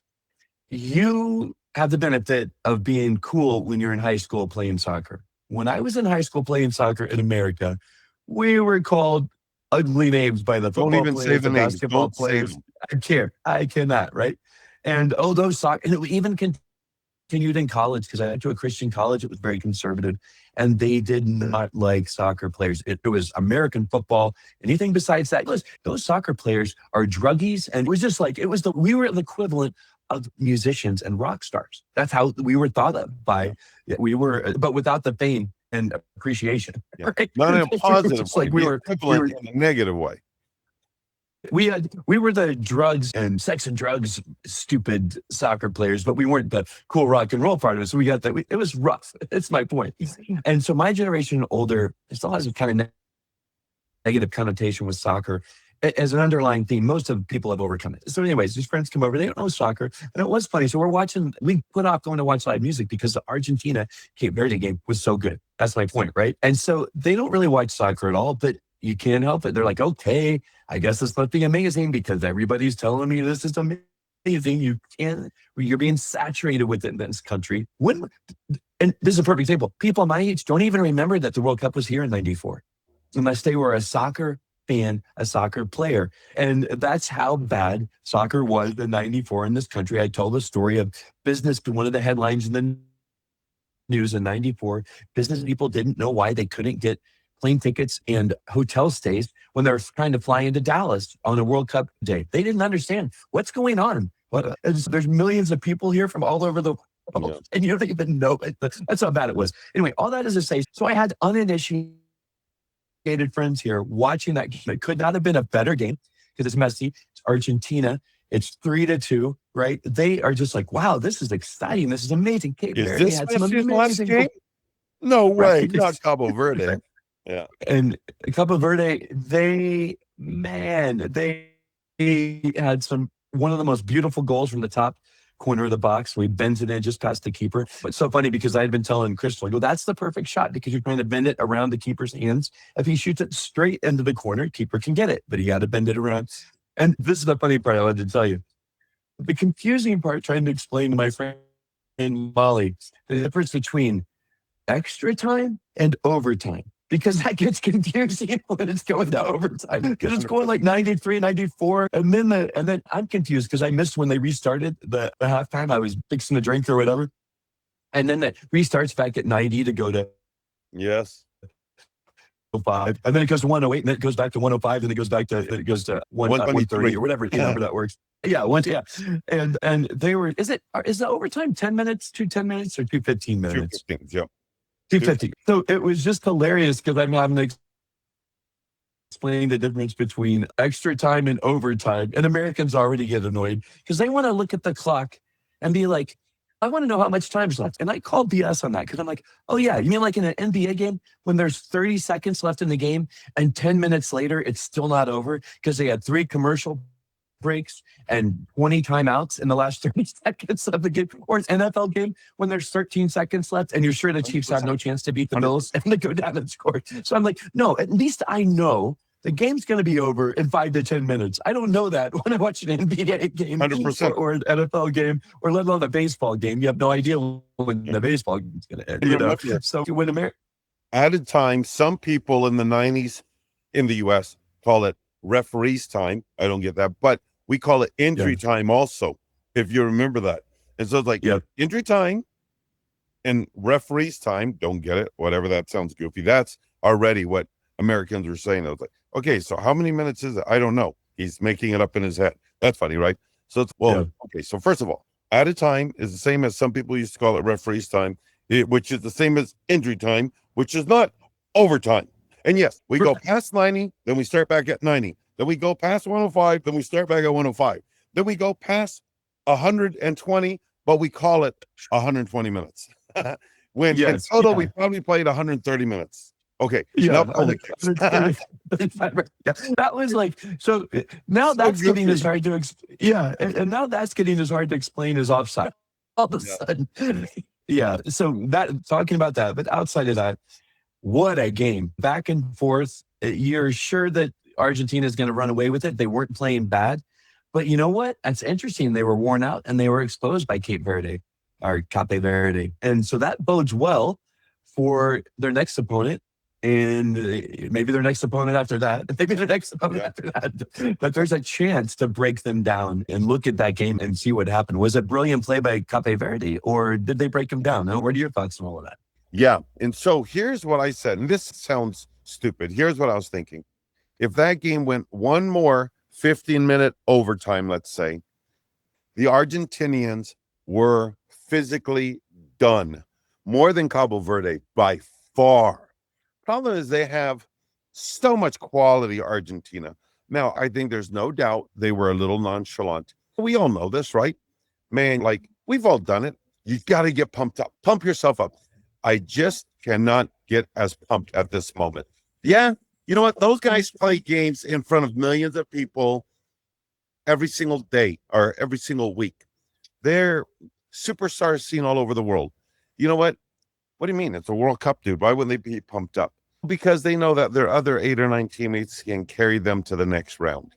you have the benefit of being cool when you're in high school playing soccer. When I was in high school playing soccer in America, we were called ugly names by the football Don't even players, say the names. basketball Don't say players. them. I care. I cannot, right? And those soccer, and it even continued in college, because I went to a Christian college. It was very conservative, and they did not like soccer players. It was American football. Anything besides that, those soccer players are druggies, and it was just like we were the equivalent of musicians and rock stars. That's how we were thought of by. But without the fame and appreciation. Yeah. Right? Not in a positive way. Like we were in a negative way. we were the drugs and sex and drugs stupid soccer players, but we weren't the cool rock and roll part of it. So we got that. It was rough. That's my point. And so my generation and older, it still has a kind of negative connotation with soccer as an underlying theme. Most of people have overcome it. So anyways, these friends come over, they don't know soccer. And it was funny. So we put off going to watch live music because the Argentina Cape Verde game was so good. That's my point, right? And so they don't really watch soccer at all, but you can't help it. They're like, okay, I guess this must be amazing because everybody's telling me this is amazing. You're being saturated with it in this country. And this is a perfect example. People my age don't even remember that the World Cup was here in 94, unless they were a soccer fan, a soccer player. And that's how bad soccer was in 94 in this country. I told the story of business, one of the headlines in the news in 94, business people didn't know why they couldn't get plane tickets and hotel stays when they're trying to fly into Dallas on a World Cup day. They didn't understand what's going on. There's millions of people here from all over the world, and you don't even know it. That's how bad it was. Anyway, all that is to say, so I had uninitiated friends here watching that game. It could not have been a better game because it's Messi. It's Argentina. It's 3-2, right? They are just like, wow, this is exciting. This is amazing. Cape Is Verde this had some Messi's last amazing game? No way. Right. Not Cabo Verde. Yeah. And Cape Verde, they had one of the most beautiful goals from the top corner of the box. We bends it in just past the keeper. But it's so funny because I had been telling Crystal, I go, that's the perfect shot because you're trying to bend it around the keeper's hands. If he shoots it straight into the corner, keeper can get it, but he got to bend it around. And this is the funny part I wanted to tell you. The confusing part, trying to explain to my friend Molly, the difference between extra time and overtime. Because that gets confusing when it's going to overtime. Because it's going like 93, 94. And then I'm confused because I missed when they restarted the halftime. I was fixing a drink or whatever. And then it restarts back at 90 to go to Yes. 105. And then it goes to 108, and then it goes back to 105, and it goes to 130 or whatever number that works. Yeah, yeah. And they were, is the overtime 10 minutes, 10 minutes, or 2 15 minutes? 2:15, yep. 250. So it was just hilarious because I'm having to explain the difference between extra time and overtime. And Americans already get annoyed because they want to look at the clock and be like, I want to know how much time's left. And I call BS on that because I'm like, oh yeah, you mean like in an NBA game when there's 30 seconds left in the game and 10 minutes later, it's still not over because they had 3 commercial breaks and 20 timeouts in the last 30 seconds of the game, or an NFL game when there's 13 seconds left and you're sure the Chiefs have no chance to beat the Bills and they go down and score. So I'm like, no, at least I know the game's going to be over in 5 to 10 minutes. I don't know that when I watch an NBA game 100%. or an NFL game, or let alone a baseball game. You have no idea when the baseball game's going to end. You know? So when America Added time, some people in the 90s in the US call it referees time. I don't get that, but we call it injury time also, if you remember that. And so it's like injury time and referees time, don't get it, whatever, that sounds goofy. That's already what Americans were saying. I was like, okay, so how many minutes is it? I don't know. He's making it up in his head. That's funny, right? So it's, okay, so first of all, added time is the same as some people used to call it referees time, which is the same as injury time, which is not overtime. And yes, we go past 90, then we start back at 90. Then we go past 105, then we start back at 105. Then we go past 120, but we call it 120 minutes. When in total, we probably played 130 minutes. Okay. That was like, so now that's getting as hard to, and now that's getting as hard to explain as offside. All of a sudden. So that, talking about that, but outside of that, what a game. Back and forth. You're sure that Argentina is going to run away with it. They weren't playing bad. But you know what? That's interesting. They were worn out and they were exposed by Cape Verde. And so that bodes well for their next opponent. And maybe their next opponent after that. Maybe their next opponent after that. But there's a chance to break them down and look at that game and see what happened. Was it brilliant play by Cape Verde, or did they break them down? What are your thoughts on all of that? Yeah. And so here's what I said, and this sounds stupid. Here's what I was thinking. If that game went one more 15-minute overtime, let's say, the Argentinians were physically done. More than Cabo Verde by far. Problem is they have so much quality, Argentina. Now, I think there's no doubt they were a little nonchalant. We all know this, right? Man, like, we've all done it. You got to get pumped up. Pump yourself up. I just cannot get as pumped at this moment. Yeah, you know what? Those guys play games in front of millions of people every single day or every single week. They're superstars seen all over the world. You know what? What do you mean? It's a World Cup, dude. Why wouldn't they be pumped up? Because they know that their other 8 or 9 teammates can carry them to the next round.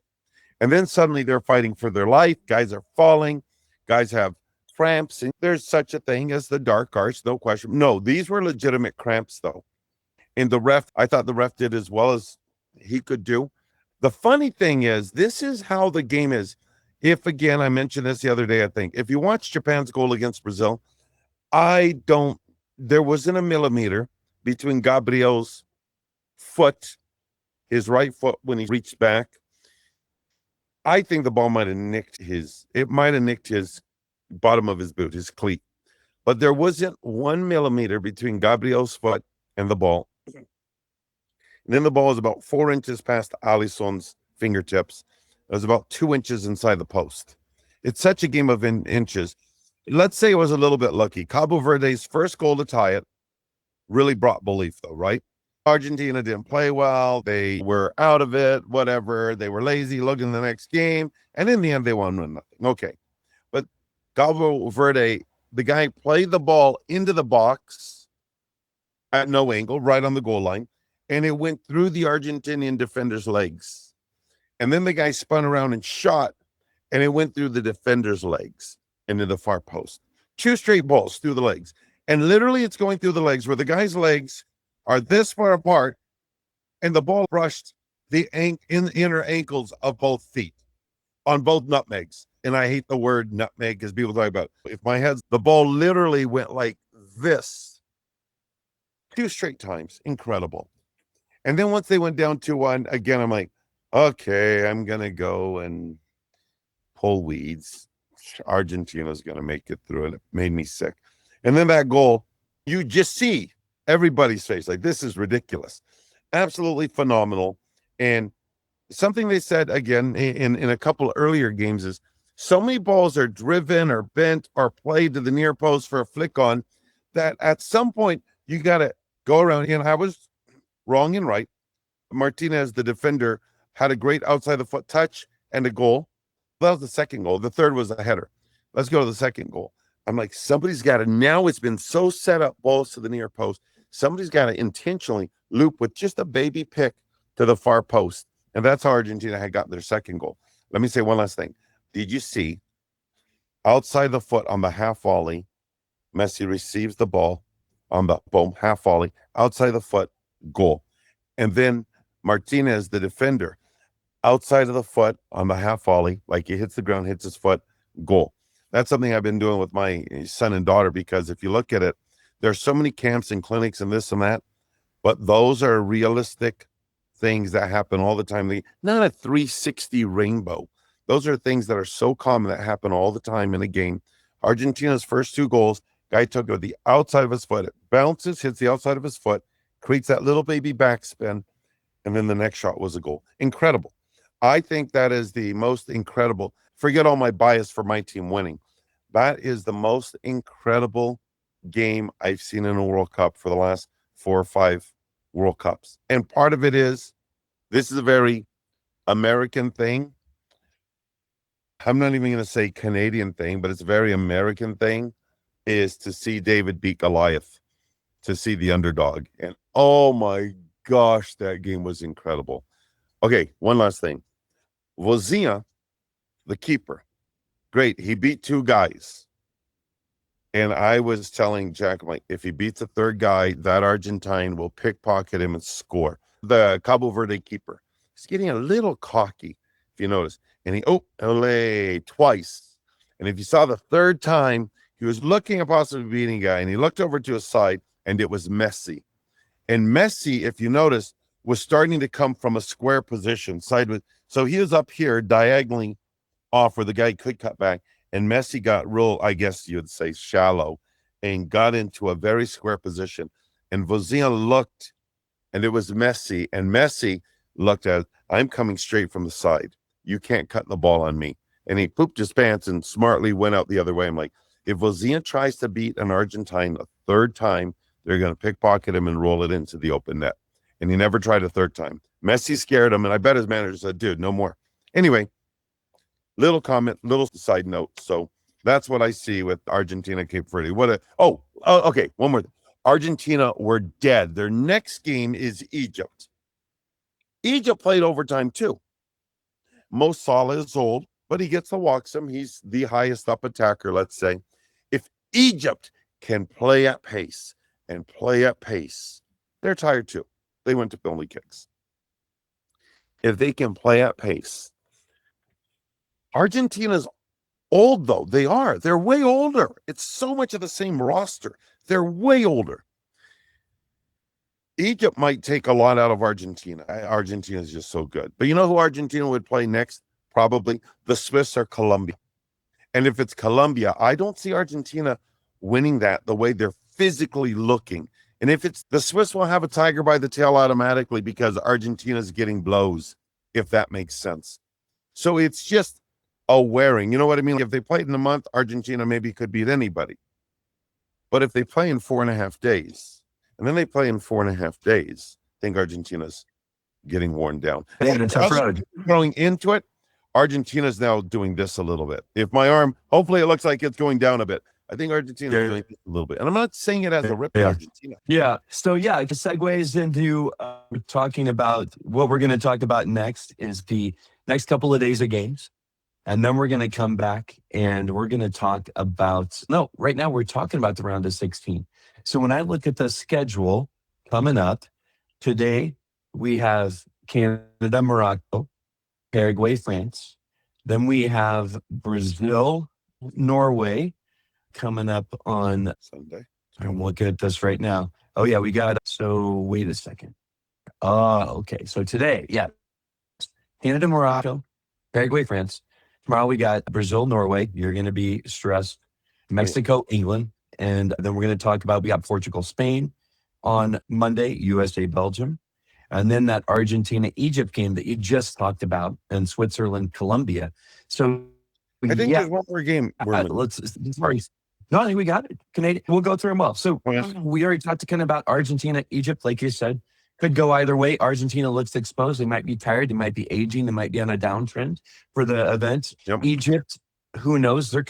And then suddenly they're fighting for their life. Guys are falling. Guys have cramps. And there's such a thing as the dark arts, no question. No, these were legitimate cramps, though. And the ref, I thought the ref did as well as he could do. The funny thing is, this is how the game is. If, again, I mentioned this the other day, I think, if you watch Japan's goal against Brazil, there wasn't a millimeter between Gabriel's foot, his right foot, when he reached back. I think the ball might have nicked his bottom of his boot, his cleat. But there wasn't 1 millimeter between Gabriel's foot and the ball. And then the ball was about 4 inches past Alisson's fingertips. It was about 2 inches inside the post. It's such a game of inches. Let's say it was a little bit lucky. Cabo Verde's first goal to tie it really brought belief, though, right? Argentina didn't play well. They were out of it, whatever. They were lazy, looking at the next game. And in the end, they won nothing. Okay. But Cabo Verde, the guy played the ball into the box at no angle, right on the goal line. And it went through the Argentinian defender's legs. And then the guy spun around and shot, and it went through the defender's legs into the far post. 2 straight balls through the legs. And literally it's going through the legs where the guy's legs are this far apart, and the ball brushed the inner ankles of both feet on both nutmegs. And I hate the word nutmeg because people talk about it. If my head's, the ball literally went like this 2 straight times. Incredible. And then once they went down 2-1, again, I'm like, okay, I'm going to go and pull weeds. Argentina's going to make it through, and it made me sick. And then that goal, you just see everybody's face like, this is ridiculous. Absolutely phenomenal. And something they said again in a couple earlier games is so many balls are driven or bent or played to the near post for a flick on that at some point you got to go around. And I was wrong and right. Martinez, the defender, had a great outside the foot touch and a goal. That was the second goal. The third was a header. Let's go to the second goal. I'm like, somebody's got to, now it's been so set up, balls to the near post. Somebody's got to intentionally loop with just a baby pick to the far post. And that's how Argentina had gotten their second goal. Let me say one last thing. Did you see outside the foot on the half volley, Messi receives the ball on the boom, half volley, outside the foot, goal. And then Martinez, the defender, outside of the foot on the half volley, like he hits the ground, hits his foot, goal. That's something I've been doing with my son and daughter, because if you look at it, there's so many camps and clinics and this and that, but those are realistic things that happen all the time. Not a 360 rainbow. Those are things that are so common that happen all the time in a game. Argentina's first two goals, guy took it with the outside of his foot. It bounces, hits the outside of his foot, creates that little baby backspin, and then the next shot was a goal. Incredible. I think that is the most incredible. Forget all my bias for my team winning. That is the most incredible game I've seen in a World Cup for the last 4 or 5 World Cups. And part of it is, this is a very American thing. I'm not even going to say Canadian thing, but it's a very American thing, is to see David beat Goliath, to see the underdog. And oh my gosh, that game was incredible. Okay, one last thing. Vozia, the keeper, great. He beat 2 guys. And I was telling Jack, like, if he beats a third guy, that Argentine will pickpocket him and score. The Cabo Verde keeper, he's getting a little cocky, if you notice. And he, ole, twice. And if you saw the third time, he was looking at possibly beating a guy, and he looked over to his side, and it was Messi. And Messi, if you notice, was starting to come from a square position, sideways. So he was up here diagonally off where the guy could cut back. And Messi got real, I guess you'd say, shallow, and got into a very square position. And Vozia looked, and it was Messi. And Messi looked at, I'm coming straight from the side. You can't cut the ball on me. And he pooped his pants and smartly went out the other way. I'm like, if Vozia tries to beat an Argentine a third time, they're going to pickpocket him and roll it into the open net. And he never tried a third time. Messi scared him, and I bet his manager said, dude, no more. Anyway, little comment, little side note. So that's what I see with Argentina, Cape Verde. Okay, one more thing. Argentina were dead. Their next game is Egypt. Egypt played overtime too. Mo Salah is old, but he gets the walksome. He's the highest up attacker, let's say. If Egypt can play at pace, they're tired too. They went to penalty kicks. If they can play at pace, Argentina's old, though. They're way older. It's so much of the same roster. They're way older. Egypt might take a lot out of Argentina. Argentina is just so good. But you know who Argentina would play next? Probably the Swiss or Colombia. And if it's Colombia, I don't see Argentina winning that the way they're physically looking. And if it's the Swiss, will have a tiger by the tail automatically, because Argentina's getting blows, if that makes sense. So it's just a wearing. You know what I mean? If they played in a month, Argentina maybe could beat anybody. But if they play in 4.5 days, and then they play in 4.5 days, I think Argentina's getting worn down. They had a tough road. Going into it, Argentina's now doing this a little bit. If my arm, hopefully it looks like it's going down a bit. I think Argentina's doing this a little bit. And I'm not saying it as a rip at Argentina. Yeah. So, yeah, it segues into talking about what we're going to talk about next is the next couple of days of games. And then we're going to come back and we're going to talk about, right now we're talking about the round of 16. So when I look at the schedule coming up, today we have Canada, Morocco, Paraguay, France. Then we have Brazil, Norway coming up on Sunday. I'm looking at this right now. Oh, yeah, wait a second. Okay. So today, Canada, Morocco, Paraguay, France. Tomorrow we got Brazil, Norway. You're going to be stressed. Mexico, England. And then we're going to talk about, we got Portugal, Spain on Monday, USA, Belgium. And then that Argentina, Egypt game that you just talked about, and Switzerland, Colombia. So I think there's one more game. No, I think we got it. Canadian. We'll go through them all. So we already talked kind of about Argentina, Egypt, like you said. Could go either way. Argentina looks exposed. They might be tired. They might be aging. They might be on a downtrend for the event. Yep. Egypt, who knows? They're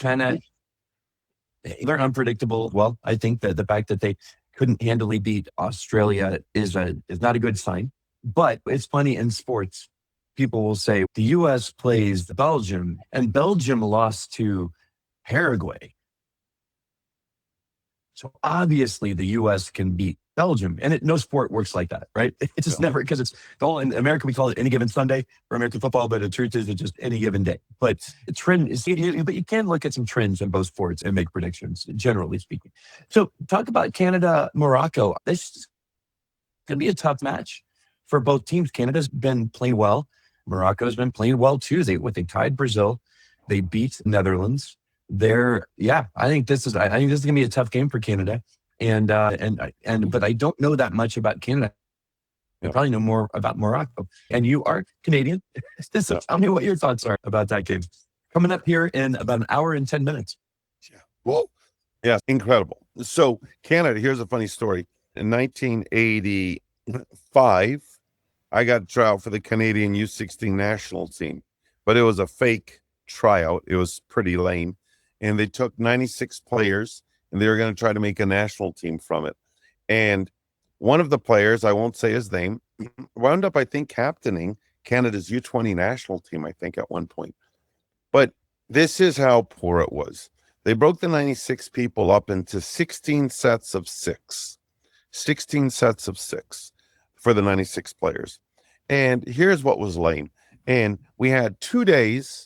unpredictable. Well, I think that the fact that they couldn't handily beat Australia is not a good sign. But it's funny in sports. people will say the U.S. plays Belgium, and Belgium lost to Paraguay. So obviously the U.S. can beat Belgium, and no sport works like that, right? It's just never, because it's all in America. We call it any given Sunday for American football, but the truth is it's just any given day. But the trend is, but you can look at some trends in both sports and make predictions, generally speaking. So talk about Canada, Morocco. This is going to be a tough match for both teams. Canada's been playing well. Morocco's been playing well too. They tied Brazil. They beat the Netherlands. I think this is gonna be a tough game for Canada, but I don't know that much about Canada. I probably know more about Morocco. And you are Canadian. So tell me what your thoughts are about that game coming up here in about an hour and 10 minutes. Yeah. Well, yeah, incredible. So Canada, here's a funny story. In 1985, I got a tryout for the Canadian U16 national team, but it was a fake tryout. It was pretty lame. And they took 96 players, and they were going to try to make a national team from it. And one of the players, I won't say his name, wound up, I think, captaining Canada's U20 national team, I think, at one point. But this is how poor it was. They broke the 96 people up into 16 sets of 6. 16 sets of 6 for the 96 players. And here's what was lame. And we had 2 days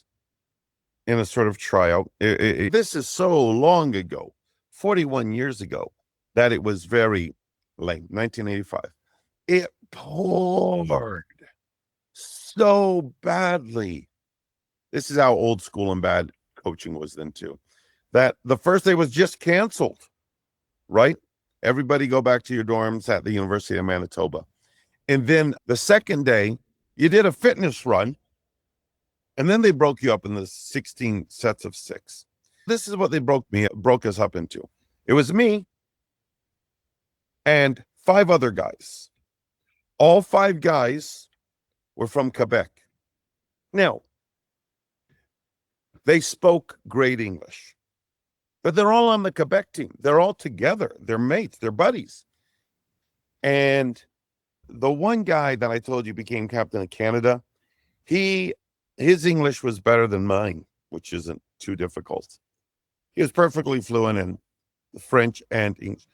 in a sort of tryout. This is so long ago, 41 years ago, that it was very lame. 1985. It poured so badly. This is how old school and bad coaching was then too. That the first day was just canceled, right? Everybody go back to your dorms at the University of Manitoba. And then the second day, you did a fitness run. And then they broke you up in the 16 sets of 6. This is what they broke us up into. It was me and 5 other guys. All 5 guys were from Quebec. Now, they spoke great English, but they're all on the Quebec team. They're all together. They're mates. They're buddies. And the one guy that I told you became captain of Canada, his English was better than mine, which isn't too difficult. He was perfectly fluent in French and English.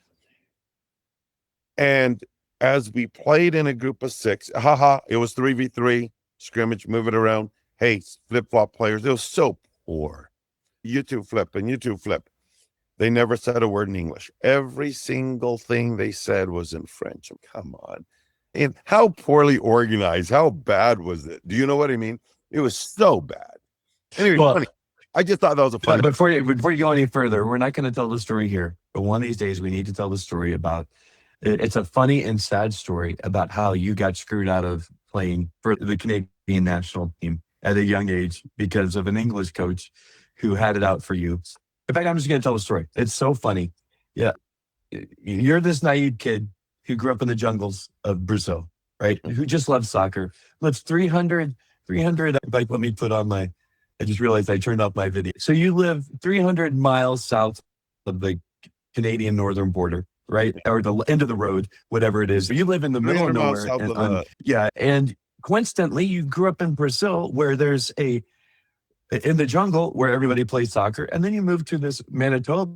And as we played in a group of 6, it was 3v3, scrimmage, move it around. Hey, flip-flop players. It was so poor. You two flip and you two flip. They never said a word in English. Every single thing they said was in French. Come on. And how poorly organized, how bad was it? Do you know what I mean? It was so bad. Anyway, funny. I just thought that was a funny. Before you go any further, we're not going to tell the story here. But one of these days, we need to tell the story about. It's a funny and sad story about how you got screwed out of playing for the Canadian national team at a young age because of an English coach who had it out for you. In fact, I'm just going to tell the story. It's so funny. Yeah, you're this naive kid who grew up in the jungles of Brazil, right? Who just loves soccer. Lives 300. Let me put on I just realized I turned off my video. So you live 300 miles south of the Canadian northern border, right? Or the end of the road, whatever it is. So you live in the middle of nowhere. And coincidentally, you grew up in Brazil where there's in the jungle where everybody plays soccer. And then you moved to this Manitoba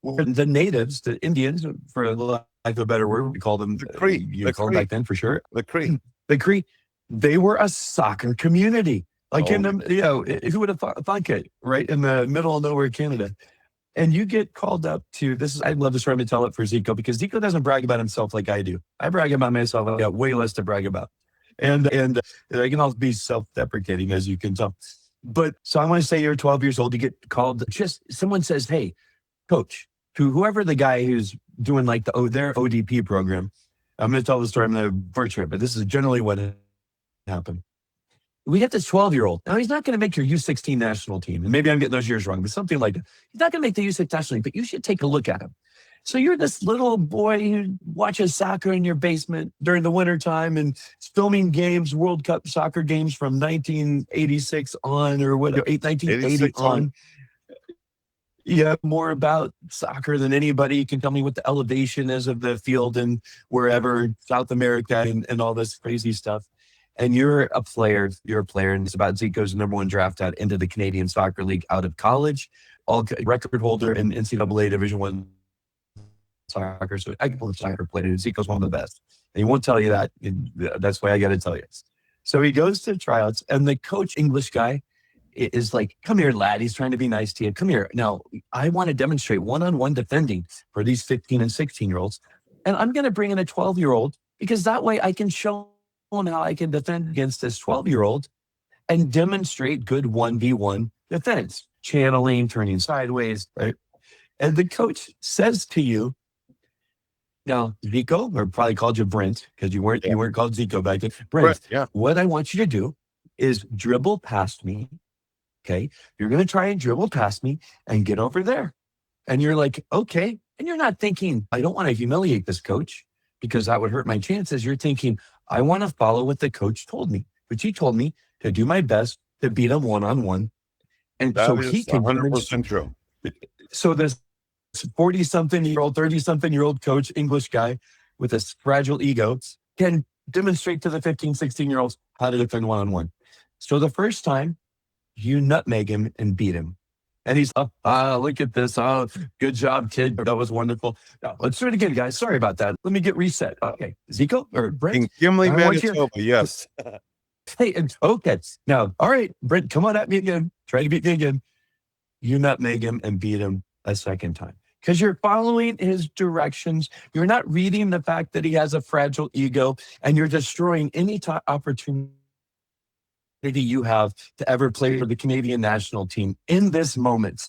where the natives, the Indians, for lack of a better word, we call them the Cree. You call them back then for sure. The Cree. The Cree. They were a soccer community. In the, who would have thought it, right? In the middle of nowhere, Canada. And you get called up to I'd love to try to tell it for Zico because Zico doesn't brag about himself like I do. I brag about myself. I got way less to brag about. And I can also be self-deprecating, as you can tell. But so I want to say you're 12 years old, you get called, someone says, hey, coach, to whoever the guy who's doing their ODP program. I'm going to tell the story. I'm going to butcher it, but this is generally what happened. We get this 12-year-old. Now, he's not going to make your U16 national team. And maybe I'm getting those years wrong, but something like that. He's not going to make the U16 national team, but you should take a look at him. So you're this little boy who watches soccer in your basement during the wintertime and is filming games, World Cup soccer games from 1986 on or whatever, 1980 on. Yeah, more about soccer than anybody. You can tell me what the elevation is of the field and wherever, South America and all this crazy stuff. and you're a player, and it's about Zico's #1 draft out into the Canadian Soccer League out of college, all record holder in NCAA Division I soccer. So I can pull the soccer player. Zico's one of the best. And he won't tell you that. That's why I got to tell you. So he goes to tryouts, and the coach, English guy, is like, come here, lad. He's trying to be nice to you. Come here. Now, I want to demonstrate one-on-one defending for these 15 and 16-year-olds. And I'm going to bring in a 12-year-old because that way I can show them how I can defend against this 12-year-old and demonstrate good 1v1 defense, channeling, turning sideways, right? And the coach says to you, now, Zico, or probably called you Brent because you weren't called Zico back then. Brent, what I want you to do is dribble past me. Okay, you're going to try and dribble past me and get over there. And you're like, okay. And you're not thinking, I don't want to humiliate this coach because that would hurt my chances. You're thinking, I want to follow what the coach told me, which he told me to do my best to beat him one-on-one. And that so is he can 100% true. So this 40-something-year-old, 30-something-year-old coach, English guy with a fragile ego can demonstrate to the 15, 16-year-olds how to defend one-on-one. So the first time, you nutmeg him and beat him. And he's, look at this. Oh, good job, kid. That was wonderful. Now, let's do it again, guys. Sorry about that. Let me get reset. Okay. Zico or Brent? In Gimli, Manitoba, yes. Hey, okay. Now, all right, Brent, come on at me again. Try to beat me again. You nutmeg him and beat him a second time. Because you're following his directions. You're not reading the fact that he has a fragile ego, and you're destroying any opportunity you have to ever play for the Canadian national team in this moment.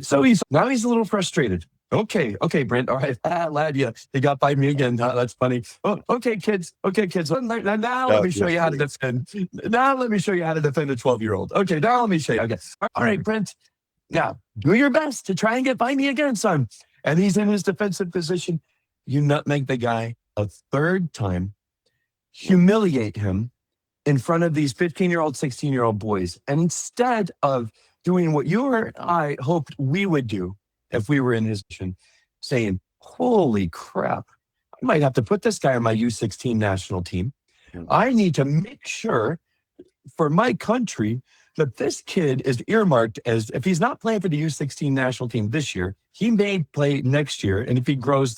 So he's a little frustrated. Okay, Brent. All right, lad, you got by me again. That's funny. Oh, okay, kids. Now let me show you how to defend. Now let me show you how to defend a 12-year-old. Okay, now let me show you. Okay, all right, Brent. Now do your best to try and get by me again, son. And he's in his defensive position. You nutmeg the guy a third time, humiliate him in front of these 15-year-old, 16-year-old boys. And instead of doing what you or I hoped we would do if we were in his position, saying, holy crap, I might have to put this guy on my U16 national team. I need to make sure for my country that this kid is earmarked as, if he's not playing for the U16 national team this year, he may play next year. And if he grows,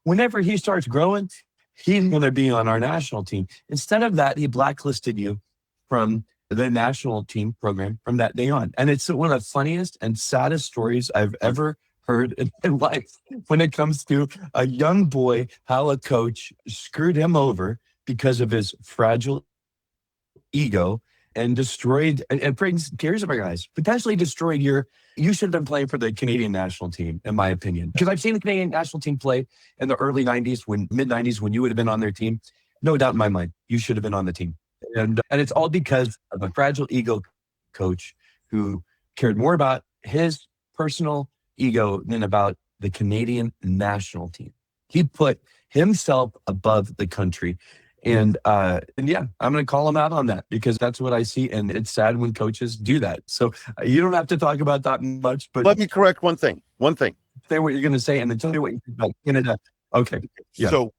whenever he starts growing, he's going to be on our national team. Instead of that, he blacklisted you from the national team program from that day on. And it's one of the funniest and saddest stories I've ever heard in my life when it comes to a young boy, how a coach screwed him over because of his fragile ego and destroyed, and brings tears of my eyes, potentially destroyed you should have been playing for the Canadian national team, in my opinion. Because I've seen the Canadian national team play in the early 90s, mid-90s, when you would have been on their team. No doubt in my mind, you should have been on the team. And it's all because of a fragile ego coach who cared more about his personal ego than about the Canadian national team. He put himself above the country. And yeah, I'm going to call him out on that because that's what I see. And it's sad when coaches do that. So you don't have to talk about that much, but let me correct one thing. Say what you're going to say and then tell me what you think about Canada. Okay. Yeah. So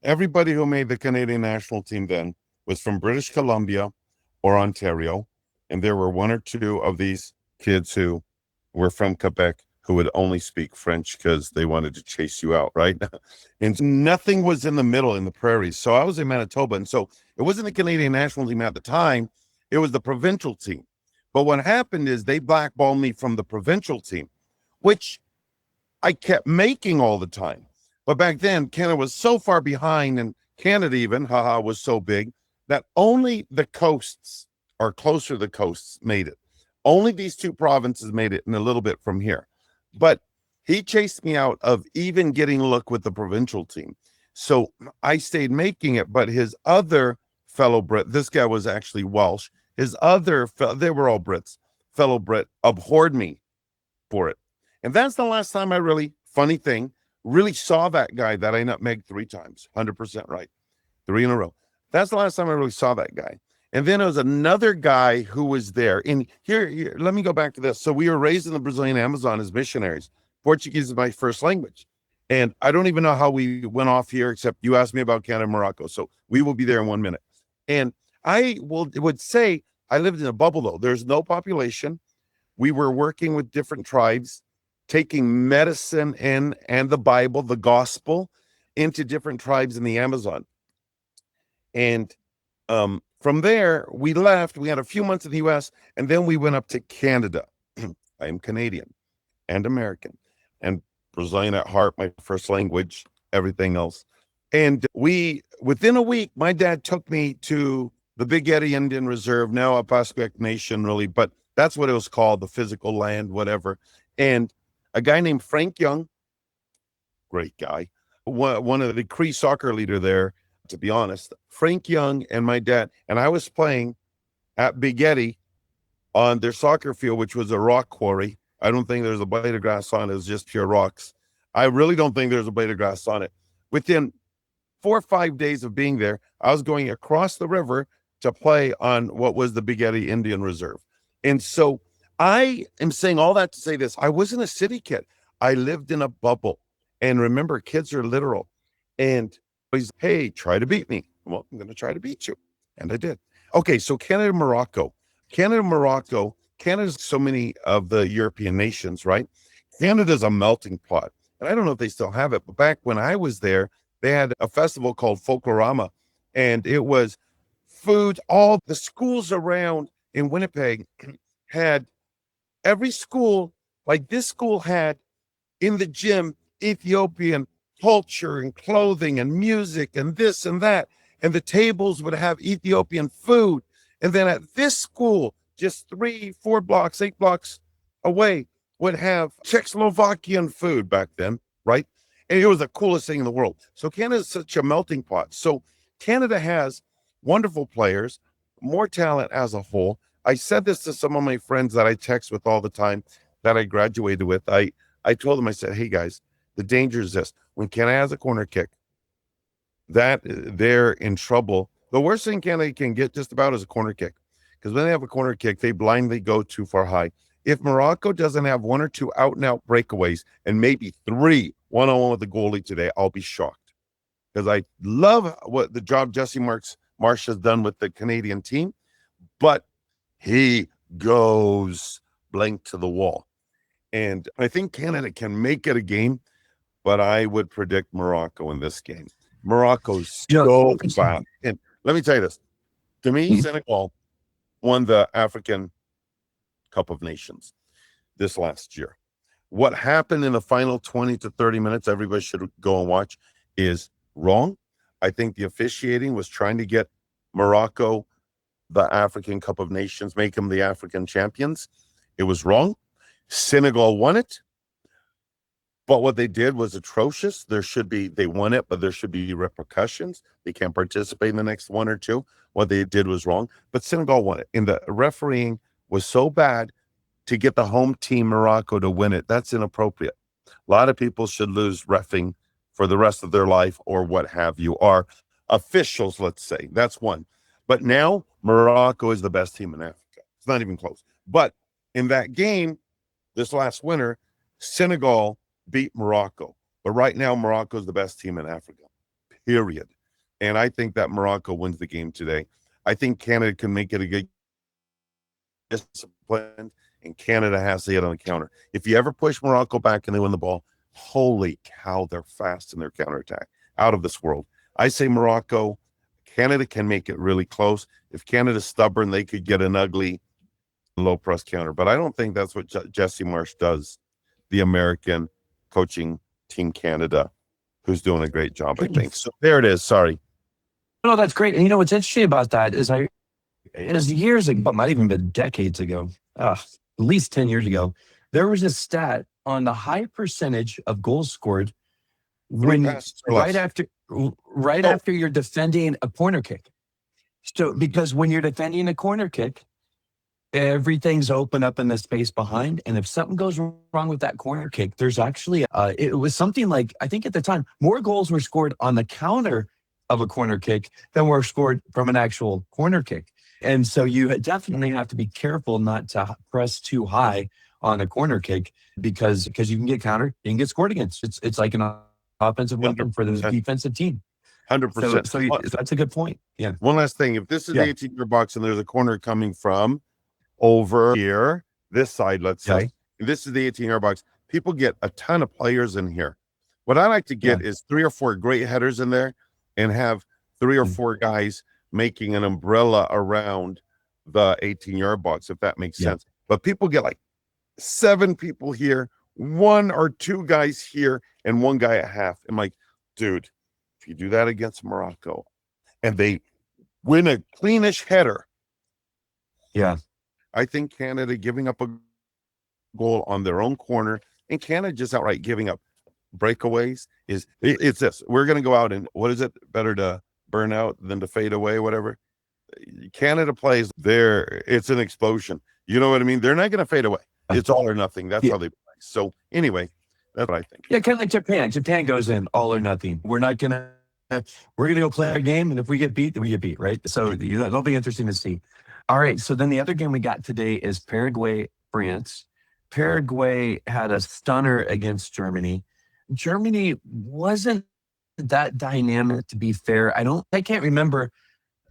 everybody who made the Canadian national team then was from British Columbia or Ontario. And there were one or two of these kids who were from Quebec who would only speak French because they wanted to chase you out, right? And nothing was in the middle in the prairies. So I was in Manitoba. And so it wasn't the Canadian national team at the time. It was the provincial team. But what happened is they blackballed me from the provincial team, which I kept making all the time. But back then, Canada was so far behind, and Canada even, was so big, that only the coasts or closer to the coasts made it. Only these two provinces made it, and a little bit from here. But he chased me out of even getting a look with the provincial team. So I stayed making it, but his other fellow Brit, this guy was actually Welsh, his other, they were all Brits, fellow Brit, abhorred me for it. And that's the last time I really saw that guy that I nutmegged 3 times, 100% right, 3 in a row. That's the last time I really saw that guy. And then there was another guy who was there. And here, let me go back to this. So we were raised in the Brazilian Amazon as missionaries. Portuguese is my first language. And I don't even know how we went off here, except you asked me about Canada and Morocco. So we will be there in 1 minute. And I would say I lived in a bubble though. There's no population. We were working with different tribes, taking medicine in and the Bible, the gospel, into different tribes in the Amazon. And from there, we left. We had a few months in the US, and then we went up to Canada. I am Canadian and American and Brazilian at heart, my first language, everything else. And within a week, my dad took me to the Big Eddy Indian Reserve, now a Pasquak Nation, really, but that's what it was called, the physical land, whatever. And a guy named Frank Young, great guy, one of the Cree soccer leader there, to be honest, Frank Young and my dad, and I was playing at Big Eddy on their soccer field, which was a rock quarry. I don't think there's a blade of grass on it. It's just pure rocks. I really don't think there's a blade of grass on it. Within 4 or 5 days of being there, I was going across the river to play on what was the Big Eddy Indian Reserve. And so I am saying all that to say this. I wasn't a city kid. I lived in a bubble. And remember, kids are literal. And he's, hey, try to beat me. Well, I'm going to try to beat you. And I did. Okay, so Canada, Morocco. Canada's so many of the European nations, right? Canada's a melting pot. And I don't know if they still have it, but back when I was there, they had a festival called Folklorama. And it was food. All the schools around in Winnipeg had every school, like this school had in the gym, Ethiopian culture and clothing and music and this and that. And the tables would have Ethiopian food. And then at this school, just 3, 4 blocks, 8 blocks away, would have Czechoslovakian food back then, right? And it was the coolest thing in the world. So Canada is such a melting pot. So Canada has wonderful players, more talent as a whole. I said this to some of my friends that I text with all the time that I graduated with. I told them, I said, hey guys, the danger is this. When Canada has a corner kick, that they're in trouble. The worst thing Canada can get just about is a corner kick. Because when they have a corner kick, they blindly go too far high. If Morocco doesn't have 1 or 2 out-and-out breakaways and maybe 3 one-on-one with the goalie today, I'll be shocked. Because I love what the job Jesse Marsh has done with the Canadian team, but he goes blank to the wall. And I think Canada can make it a game, but I would predict Morocco in this game. Morocco's so bad. And let me tell you this. To me, Senegal won the African Cup of Nations this last year. What happened in the final 20 to 30 minutes, everybody should go and watch, is wrong. I think the officiating was trying to get Morocco the African Cup of Nations, make them the African champions. It was wrong. Senegal won it. But what they did was atrocious. They won it, but there should be repercussions. They can't participate in the next 1 or 2. What they did was wrong. But Senegal won it. And the refereeing was so bad to get the home team, Morocco, to win it. That's inappropriate. A lot of people should lose reffing for the rest of their life or what have you, or officials, let's say. That's one. But now Morocco is the best team in Africa. It's not even close. But in that game, this last winter, Senegal beat Morocco. But right now, Morocco is the best team in Africa, period. And I think that Morocco wins the game today. I think Canada can make it a good discipline, and Canada has to hit on the counter. If you ever push Morocco back and they win the ball, holy cow, they're fast in their counterattack. Out of this world. I say Morocco. Canada can make it really close. If Canada's stubborn, they could get an ugly low press counter. But I don't think that's what Jesse Marsh does, the American coaching Team Canada, who's doing a great job, I think. So there it is. Sorry. No, that's great. And you know what's interesting about that is years ago, might even been decades ago, at least 10 years ago, there was a stat on the high percentage of goals scored when after you're defending a corner kick. So because when you're defending a corner kick, everything's open up in the space behind. And if something goes wrong with that corner kick, there's actually, it was something like, I think at the time, more goals were scored on the counter of a corner kick than were scored from an actual corner kick. And so you definitely have to be careful not to press too high on a corner kick because you can get countered, you can get scored against. It's like an offensive weapon for the defensive team. So 100%. so that's a good point. Yeah. One last thing. If this is the Yeah. 18-yard box and there's a corner coming from over here, this side, let's say, Okay. and this is the 18-yard box, people get a ton of players in here. What I like to Yeah. get is 3 or 4 great headers in there and have 3 or 4 guys making an umbrella around the 18-yard box, if that makes Yeah. sense. But people get like 7 people here, 1 or 2 guys here, and 1 guy at half. I'm like, dude, if you do that against Morocco and they win a cleanish header, Yeah. I think Canada giving up a goal on their own corner and Canada just outright giving up breakaways it's this. We're going to go out and what is it? Better to burn out than to fade away, whatever. Canada plays there. It's an explosion. You know what I mean? They're not going to fade away. It's all or nothing. That's how they play. So anyway, that's what I think. Yeah, kind of like Japan. Japan goes in all or nothing. We're gonna go play our game, and if we get beat, then we get beat, right? So that'll be interesting to see. All right. So then the other game we got today is Paraguay, France. Paraguay had a stunner against Germany. Germany wasn't that dynamic, to be fair. I can't remember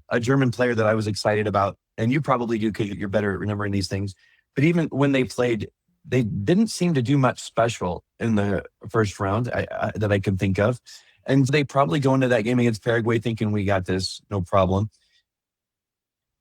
a German player that I was excited about, and you probably do because you're better at remembering these things. But even when they played, they didn't seem to do much special in the first round that I can think of. And they probably go into that game against Paraguay thinking we got this, no problem.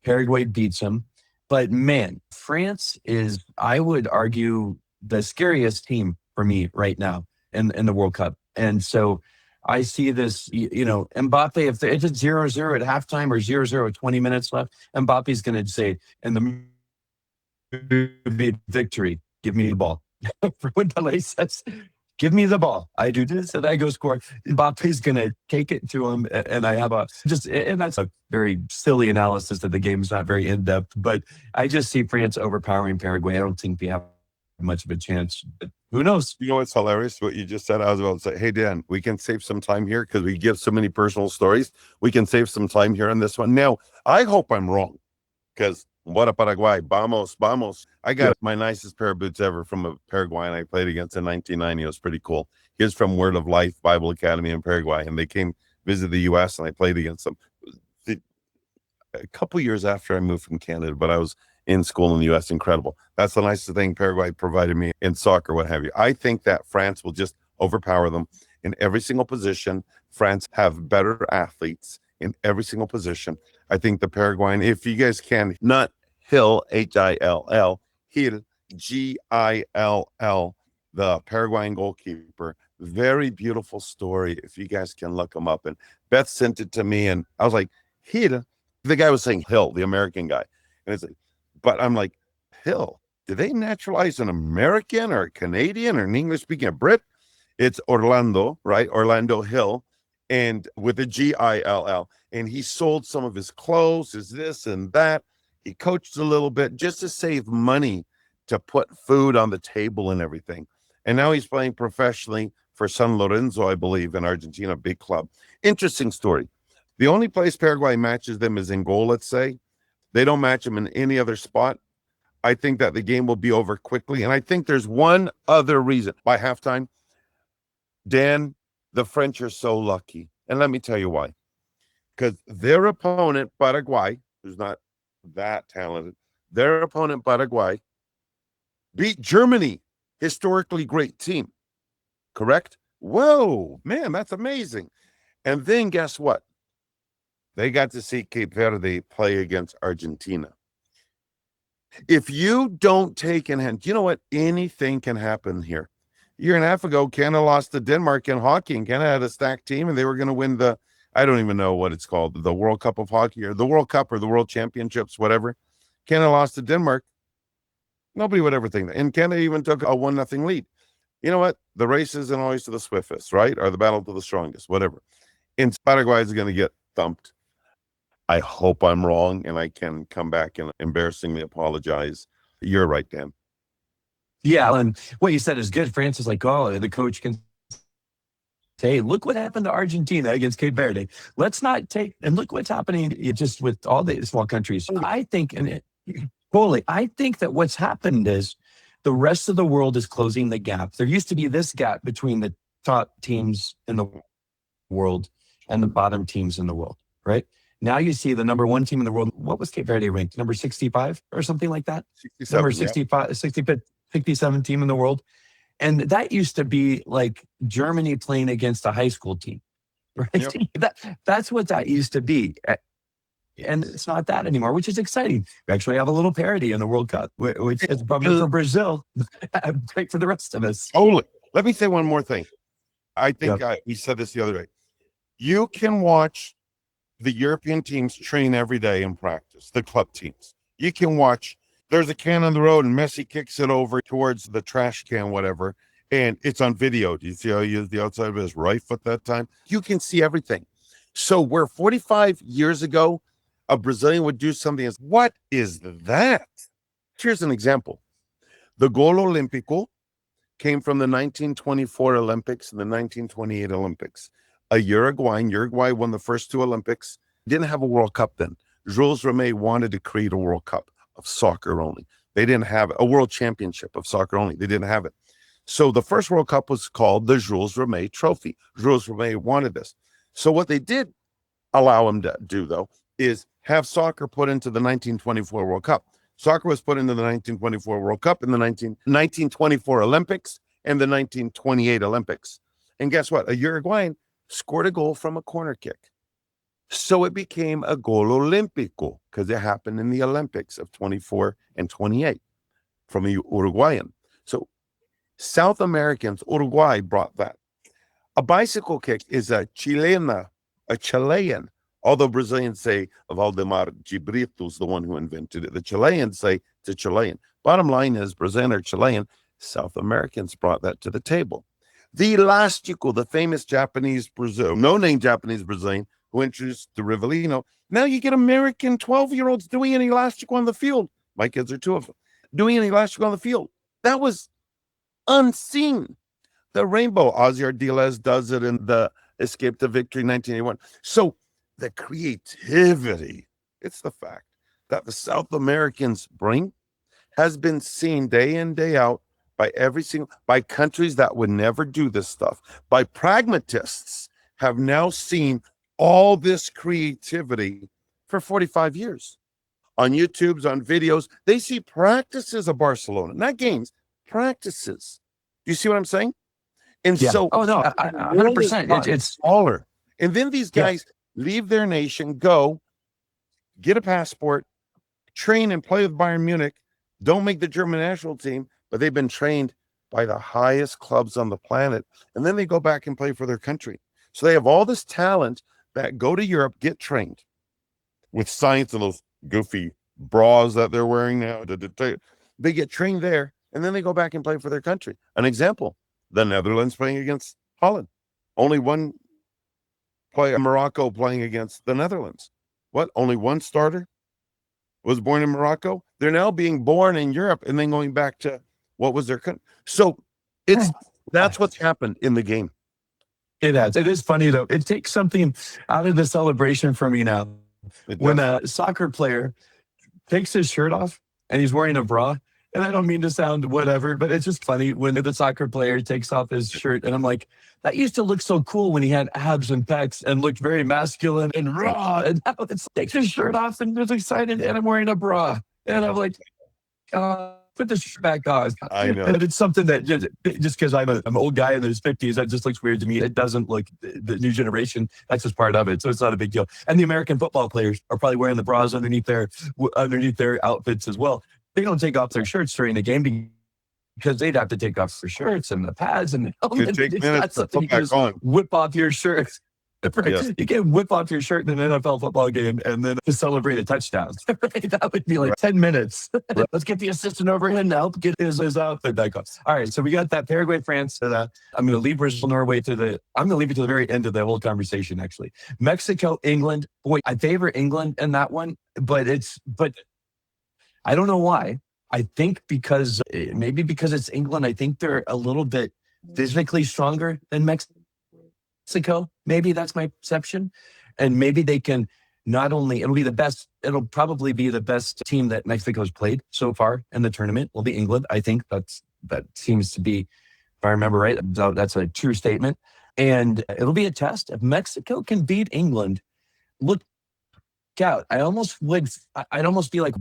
Paraguay beats them. But man, France is, I would argue, the scariest team for me right now in the World Cup. And so I see this, Mbappe, if it's 0-0 at halftime or 0-0 with 20 minutes left, Mbappe's going to say, and the victory, give me the ball. When Pelé says, give me the ball, I do this and I go score. Mbappe's going to take it to him. And and that's a very silly analysis that the game's not very in depth, but I just see France overpowering Paraguay. I don't think we have much of a chance, but who knows? You know what's hilarious? What you just said, I was about to say, hey, Dan, we can save some time here because we give so many personal stories. We can save some time here on this one. Now, I hope I'm wrong because what a Paraguay. Vamos, vamos. I got my nicest pair of boots ever from a Paraguayan I played against in 1990. It was pretty cool. He was from Word of Life Bible Academy in Paraguay, and they came visit the U.S., and I played against them. A couple years after I moved from Canada, but I was in school in the U.S. Incredible. That's the nicest thing Paraguay provided me in soccer, what have you. I think that France will just overpower them in every single position. France have better athletes in every single position. I think the Paraguayan, if you guys can, not Hill, Hill, Gil, Gill, the Paraguayan goalkeeper. Very beautiful story. If you guys can look him up. And Beth sent it to me, and I was like, Hill. The guy was saying Hill, the American guy. And it's like, but I'm like, Hill, did they naturalize an American or a Canadian or an English-speaking Brit? It's Orlando, right? Orlando Hill, and with a Gill. And he sold some of his clothes, his this and that. He coached a little bit just to save money to put food on the table and everything. And now he's playing professionally for San Lorenzo, I believe, in Argentina, big club. Interesting story. The only place Paraguay matches them is in goal, let's say. They don't match them in any other spot. I think that the game will be over quickly. And I think there's one other reason. By halftime, Dan, the French are so lucky. And let me tell you why. Because their opponent, Paraguay, who's not that talented, their opponent, Paraguay, beat Germany, historically great team. Correct? Whoa, man, that's amazing. And then guess what? They got to see Cape Verde play against Argentina. If you don't take in hand, you know what? Anything can happen here. A year and a half ago, Canada lost to Denmark in hockey, and Canada had a stacked team, and they were going to win I don't even know what it's called, the World Cup of Hockey or the World Cup or the World Championships, whatever. Canada lost to Denmark. Nobody would ever think that. And Canada even took a 1-0 lead. You know what? The race isn't always to the swiftest, right? Or the battle to the strongest, whatever. And Paraguay is going to get thumped. I hope I'm wrong and I can come back and embarrassingly apologize. You're right, Dan. Yeah, and what you said is good. France is like, oh, the coach can say, look what happened to Argentina against Cape Verde. Let's not take, and look what's happening just with all the small countries. I think, I think that what's happened is the rest of the world is closing the gap. There used to be this gap between the top teams in the world and the bottom teams in the world, right? Now you see the number one team in the world. What was Cape Verde ranked? Number 65 or something like that? 67, Number yeah. 65, 67 team in the world. And that used to be like Germany playing against a high school team, right? Yep. That's what that used to be. And it's not that anymore, which is exciting. We actually have a little parity in the World Cup, which is probably for Brazil, great for the rest of us. Totally. Let me say one more thing. I think Yep. we said this the other day. You can watch the European teams train every day in practice, the club teams. You can watch, there's a can on the road and Messi kicks it over towards the trash can, whatever, and it's on video. Do you see how he used the outside of his right foot that time? You can see everything. So where 45 years ago, a Brazilian would do something as, what is that? Here's an example. The Golo Olímpico came from the 1924 Olympics and the 1928 Olympics. Uruguay won the first two Olympics, didn't have a World Cup then. Jules Rimet wanted to create a World Cup of soccer only. They didn't have a World Championship of soccer only. They didn't have it. So the first World Cup was called the Jules Rimet Trophy. Jules Rimet wanted this. So what they did allow him to do, though, is have soccer put into the 1924 World Cup. Soccer was put into the 1924 World Cup in the 1924 Olympics and the 1928 Olympics. And guess what? A Uruguayan scored a goal from a corner kick. So it became a Gol Olímpico because it happened in the Olympics of 24 and 28 from a Uruguayan. So South Americans, Uruguay brought that. A bicycle kick is a Chilean. Although Brazilians say Valdemar Gibrito's the one who invented it. The Chileans say it's a Chilean. Bottom line is Brazilian or Chilean, South Americans brought that to the table. The Elástico, the famous Japanese Brazil, no-name Japanese Brazilian who introduced the Rivellino. Now you get American 12-year-olds doing an Elástico on the field. My kids are two of them. Doing an Elástico on the field. That was unseen. The rainbow, Ozzy Ardiles does it in the Escape to Victory 1981. So the creativity, it's the fact that the South Americans bring has been seen day in, day out by countries that would never do this stuff. By pragmatists have now seen all this creativity for 45 years. On YouTube's, on videos, they see practices of Barcelona, not games, practices. Do you see what I'm saying? And Yeah. so, Oh, no, 100%. It's smaller. And then these guys leave their nation, go get a passport, train and play with Bayern Munich, don't make the German national team, but they've been trained by the highest clubs on the planet. And then they go back and play for their country. So they have all this talent that go to Europe, get trained with science and those goofy bras that they're wearing now. They get trained there, and then they go back and play for their country. An example, the Netherlands playing against Holland. Only one player, Morocco playing against the Netherlands. What? Only one starter was born in Morocco? They're now being born in Europe and then going back to what was their country. So that's what's happened in the game. It has. It is funny, though. It takes something out of the celebration for me now. When a soccer player takes his shirt off and he's wearing a bra, and I don't mean to sound whatever, but it's just funny when the soccer player takes off his shirt, and I'm like, that used to look so cool when he had abs and pecs and looked very masculine and raw, and now it's takes his shirt off and is excited, and I'm wearing a bra. And I'm like, put the shirt back on. I know. And it's something that just because I'm an old guy in his 50s, that just looks weird to me. It doesn't look, the new generation, that's just part of it. So it's not a big deal. And the American football players are probably wearing the bras underneath their outfits as well. They don't take off their shirts during the game because they'd have to take off their shirts and the pads and the helmet. It takes minutes to put back on. Whip off your shirt. Yes. You can't whip off your shirt in an NFL football game and then to celebrate a touchdown. That would be like 10 minutes. Let's get the assistant over here and help get his outfit back on. All right, so we got that Paraguay, France. I'm going to leave Brazil, Norway I'm going to leave it to the very end of the whole conversation, actually. Mexico, England. Boy, I favor England in that one, but I don't know why. I think maybe because it's England, I think they're a little bit physically stronger than Mexico. Maybe that's my perception. And maybe they can it'll probably be the best team that Mexico's played so far in the tournament will be England. I think that seems to be, if I remember right, that's a true statement. And it'll be a test. If Mexico can beat England, look out. I'd almost be like,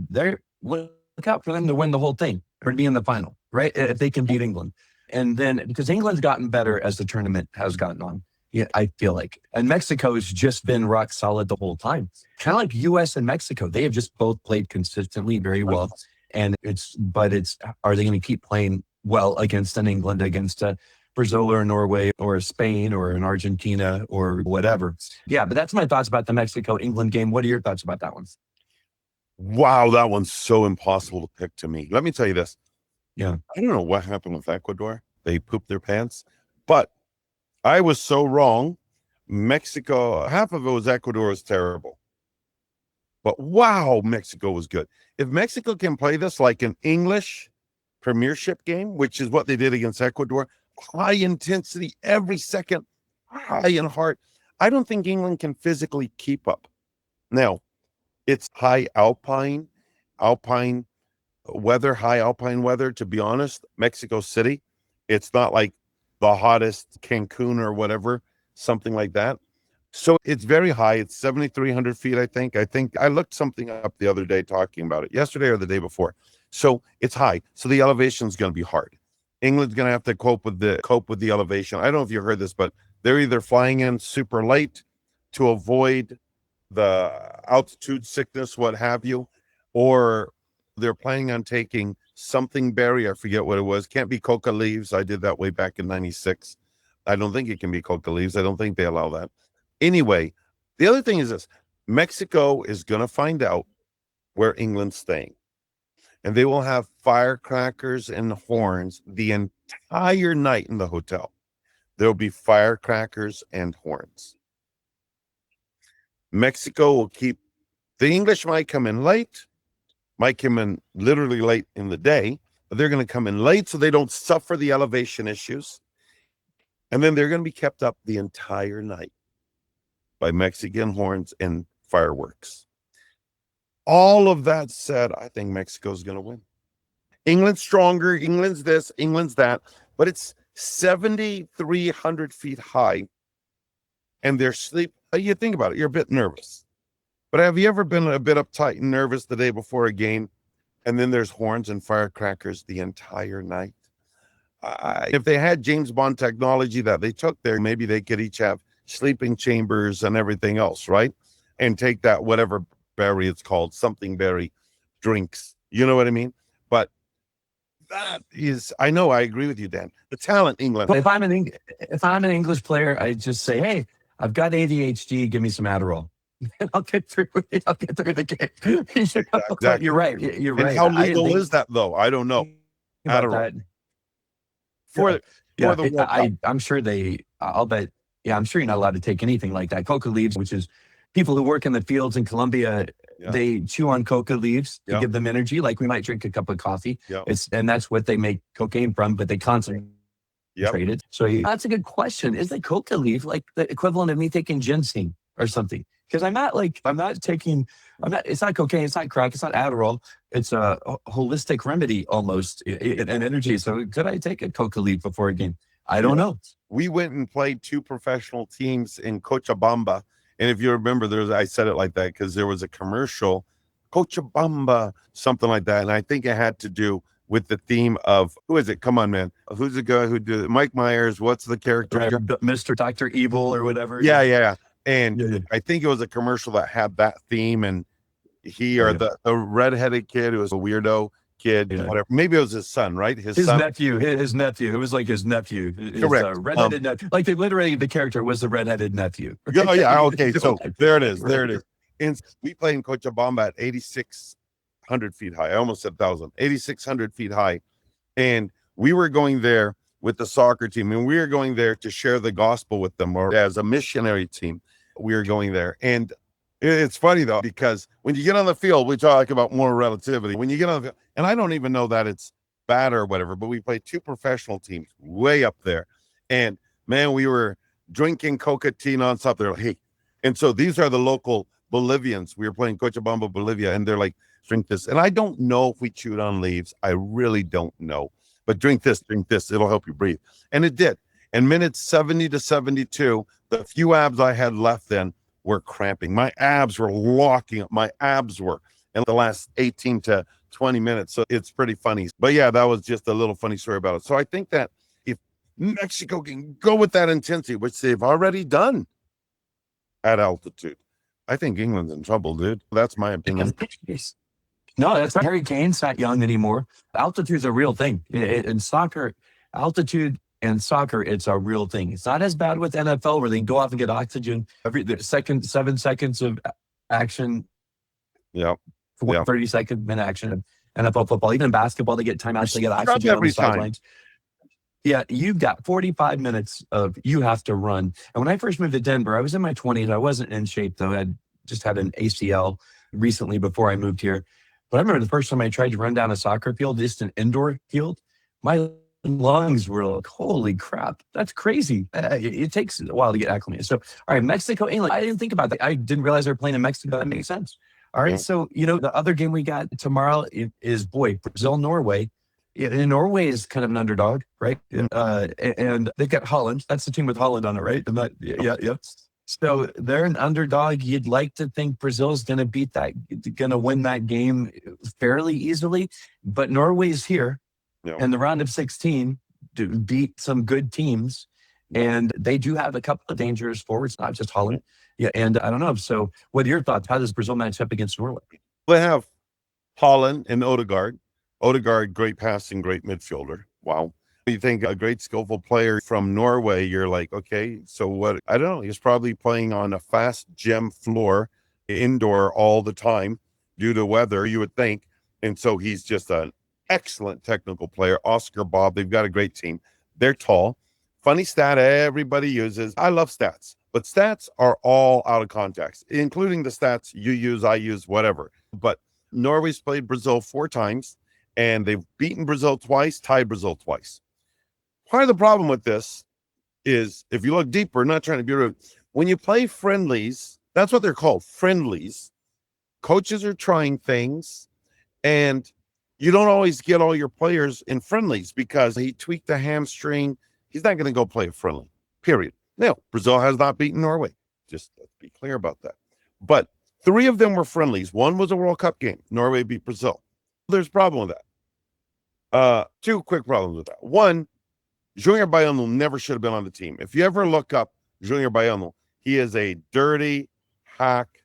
look out for them to win the whole thing or to be in the final, right? If they can beat England. And then, because England's gotten better as the tournament has gotten on, yeah, I feel like. And Mexico's just been rock solid the whole time. Kind of like US and Mexico. They have just both played consistently very well. And are they going to keep playing well against an England, against a Brazil or Norway or Spain or an Argentina or whatever? Yeah, but that's my thoughts about the Mexico-England game. What are your thoughts about that one? Wow, that one's so impossible to pick to me. Let me tell you this. Yeah. I don't know what happened with Ecuador. They pooped their pants. But I was so wrong. Mexico, half of it was Ecuador was terrible. But wow, Mexico was good. If Mexico can play this like an English premiership game, which is what they did against Ecuador, high intensity every second, high and hard, I don't think England can physically keep up. Now, it's high alpine weather, to be honest. Mexico City, it's not like the hottest Cancun or whatever, something like that. So it's very high. It's 7,300 feet, I think. I looked something up the other day talking about it, yesterday or the day before. So it's high. So the elevation is going to be hard. England's going to have to cope with the elevation. I don't know if you heard this, but they're either flying in super late to avoid the altitude sickness, what have you, or they're planning on taking something berry. I forget what it was. Can't be coca leaves. I did that way back in 96. I don't think it can be coca leaves. I don't think they allow that. Anyway, the other thing is this. Mexico is going to find out where England's staying. And they will have firecrackers and horns the entire night in the hotel. There'll be firecrackers and horns. Mexico will keep, the English might come in late, might come in literally late in the day, but they're going to come in late so they don't suffer the elevation issues. And then they're going to be kept up the entire night by Mexican horns and fireworks. All of that said, I think Mexico's going to win. England's stronger, England's this, England's that, but it's 7,300 feet high, and they're sleep. You think about it, you're a bit nervous. But have you ever been a bit uptight and nervous the day before a game, and then there's horns and firecrackers the entire night? If they had James Bond technology that they took there, maybe they could each have sleeping chambers and everything else, right? And take that whatever berry it's called, something berry drinks. You know what I mean? But that is, I know, I agree with you, Dan. The talent, England. If I'm an English player, I just say, hey, I've got ADHD. Give me some Adderall. I'll get through it. I'll get through the game. Exactly. You're right. You're right. And how legal is that, though? I don't know. Adderall. I'm sure I'll bet. Yeah, I'm sure you're not allowed to take anything like that. Coca leaves, which is people who work in the fields in Colombia, they chew on coca leaves to give them energy. Like we might drink a cup of coffee. And that's what they make cocaine from, but they concentrate it. So that's a good question. Is the coca leaf like the equivalent of me taking ginseng or something? Because it's not cocaine, it's not crack, it's not Adderall. It's a holistic remedy almost and energy. So could I take a coca leaf before a game? I don't know. We went and played 2 professional teams in Cochabamba. And if you remember, I said it like that because there was a commercial, Cochabamba, something like that. And I think it had to do with the theme of, who is it? Come on, man. Who's the guy who did it? Mike Myers. What's the character? Mr. Dr. Evil or whatever. Yeah. And I think it was a commercial that had that theme. And the redheaded kid who was a weirdo kid, whatever. Maybe it was his son, right? His son? nephew. His nephew. It was like his nephew. Correct. Redheaded nephew. Like the character was the redheaded nephew. Oh yeah. Okay. So there it is. And we played in Cochabamba at 8,600 feet high. I almost said 1,000. 8,600 feet high, and we were going there with the soccer team, and we were going there to share the gospel with them, or as a missionary team. We were going there, and it's funny though, because when you get on the field, we talk about moral relativity. When you get on the field, and I don't even know that it's bad or whatever, but we played 2 professional teams way up there. And man, we were drinking coca-tea nonstop. They're like, hey, and so these are the local Bolivians. We were playing Cochabamba, Bolivia, and they're like, drink this. And I don't know if we chewed on leaves. I really don't know. But drink this, it'll help you breathe. And it did. And minutes 70 to 72, the few abs I had left then were cramping. My abs were locking up. My abs were in the last 18 to 20 minutes. So it's pretty funny. But yeah, that was just a little funny story about it. So I think that if Mexico can go with that intensity, which they've already done at altitude, I think England's in trouble, dude. That's my opinion. No, that's not. Harry Kane's not young anymore. Altitude's a real thing. In soccer, altitude and soccer, it's a real thing. It's not as bad with NFL where they can go off and get oxygen every the second, 7 seconds of action, Yeah. 30-second minute action. NFL football, even in basketball, they get timeouts, they get oxygen on the sidelines. Yeah, you've got 45 minutes of you have to run. And when I first moved to Denver, I was in my 20s. I wasn't in shape though. I just had an ACL recently before I moved here. But I remember the first time I tried to run down a soccer field, just an indoor field, my lungs were like, holy crap, that's crazy. It takes a while to get acclimated. So, all right, Mexico, England. I didn't think about that. I didn't realize they were playing in Mexico. That makes sense. All right, so, the other game we got tomorrow is, Brazil, Norway. And Norway is kind of an underdog, right? And they've got Holland. That's the team with Holland on it, right? And that, yeah. So they're an underdog. You'd like to think Brazil's going to win that game fairly easily, but Norway's here in the round of 16 to beat some good teams, and they do have a couple of dangerous forwards, not just Holland. Yeah, and I don't know. So, what are your thoughts? How does Brazil match up against Norway? They have Holland and Odegaard. Odegaard, great passing, great midfielder. Wow. You think a great skillful player from Norway, you're like, okay, so what? I don't know. He's probably playing on a fast gym floor indoor all the time due to weather, you would think. And so he's just an excellent technical player. Oscar Bob, they've got a great team. They're tall. Funny stat everybody uses. I love stats, but stats are all out of context, including the stats you use, I use, whatever. But Norway's played Brazil 4 times, and they've beaten Brazil twice, tied Brazil twice. Part of the problem with this is, if you look deeper, not trying to be rude, when you play friendlies, that's what they're called, friendlies. Coaches are trying things, and you don't always get all your players in friendlies because he tweaked a hamstring. He's not going to go play a friendly, period. No, Brazil has not beaten Norway. Just let's be clear about that. But 3 of them were friendlies. 1 was a World Cup game. Norway beat Brazil. There's a problem with that. 2 quick problems with that. 1, Junior Baiano never should have been on the team. If you ever look up Junior Baiano, he is a dirty hack.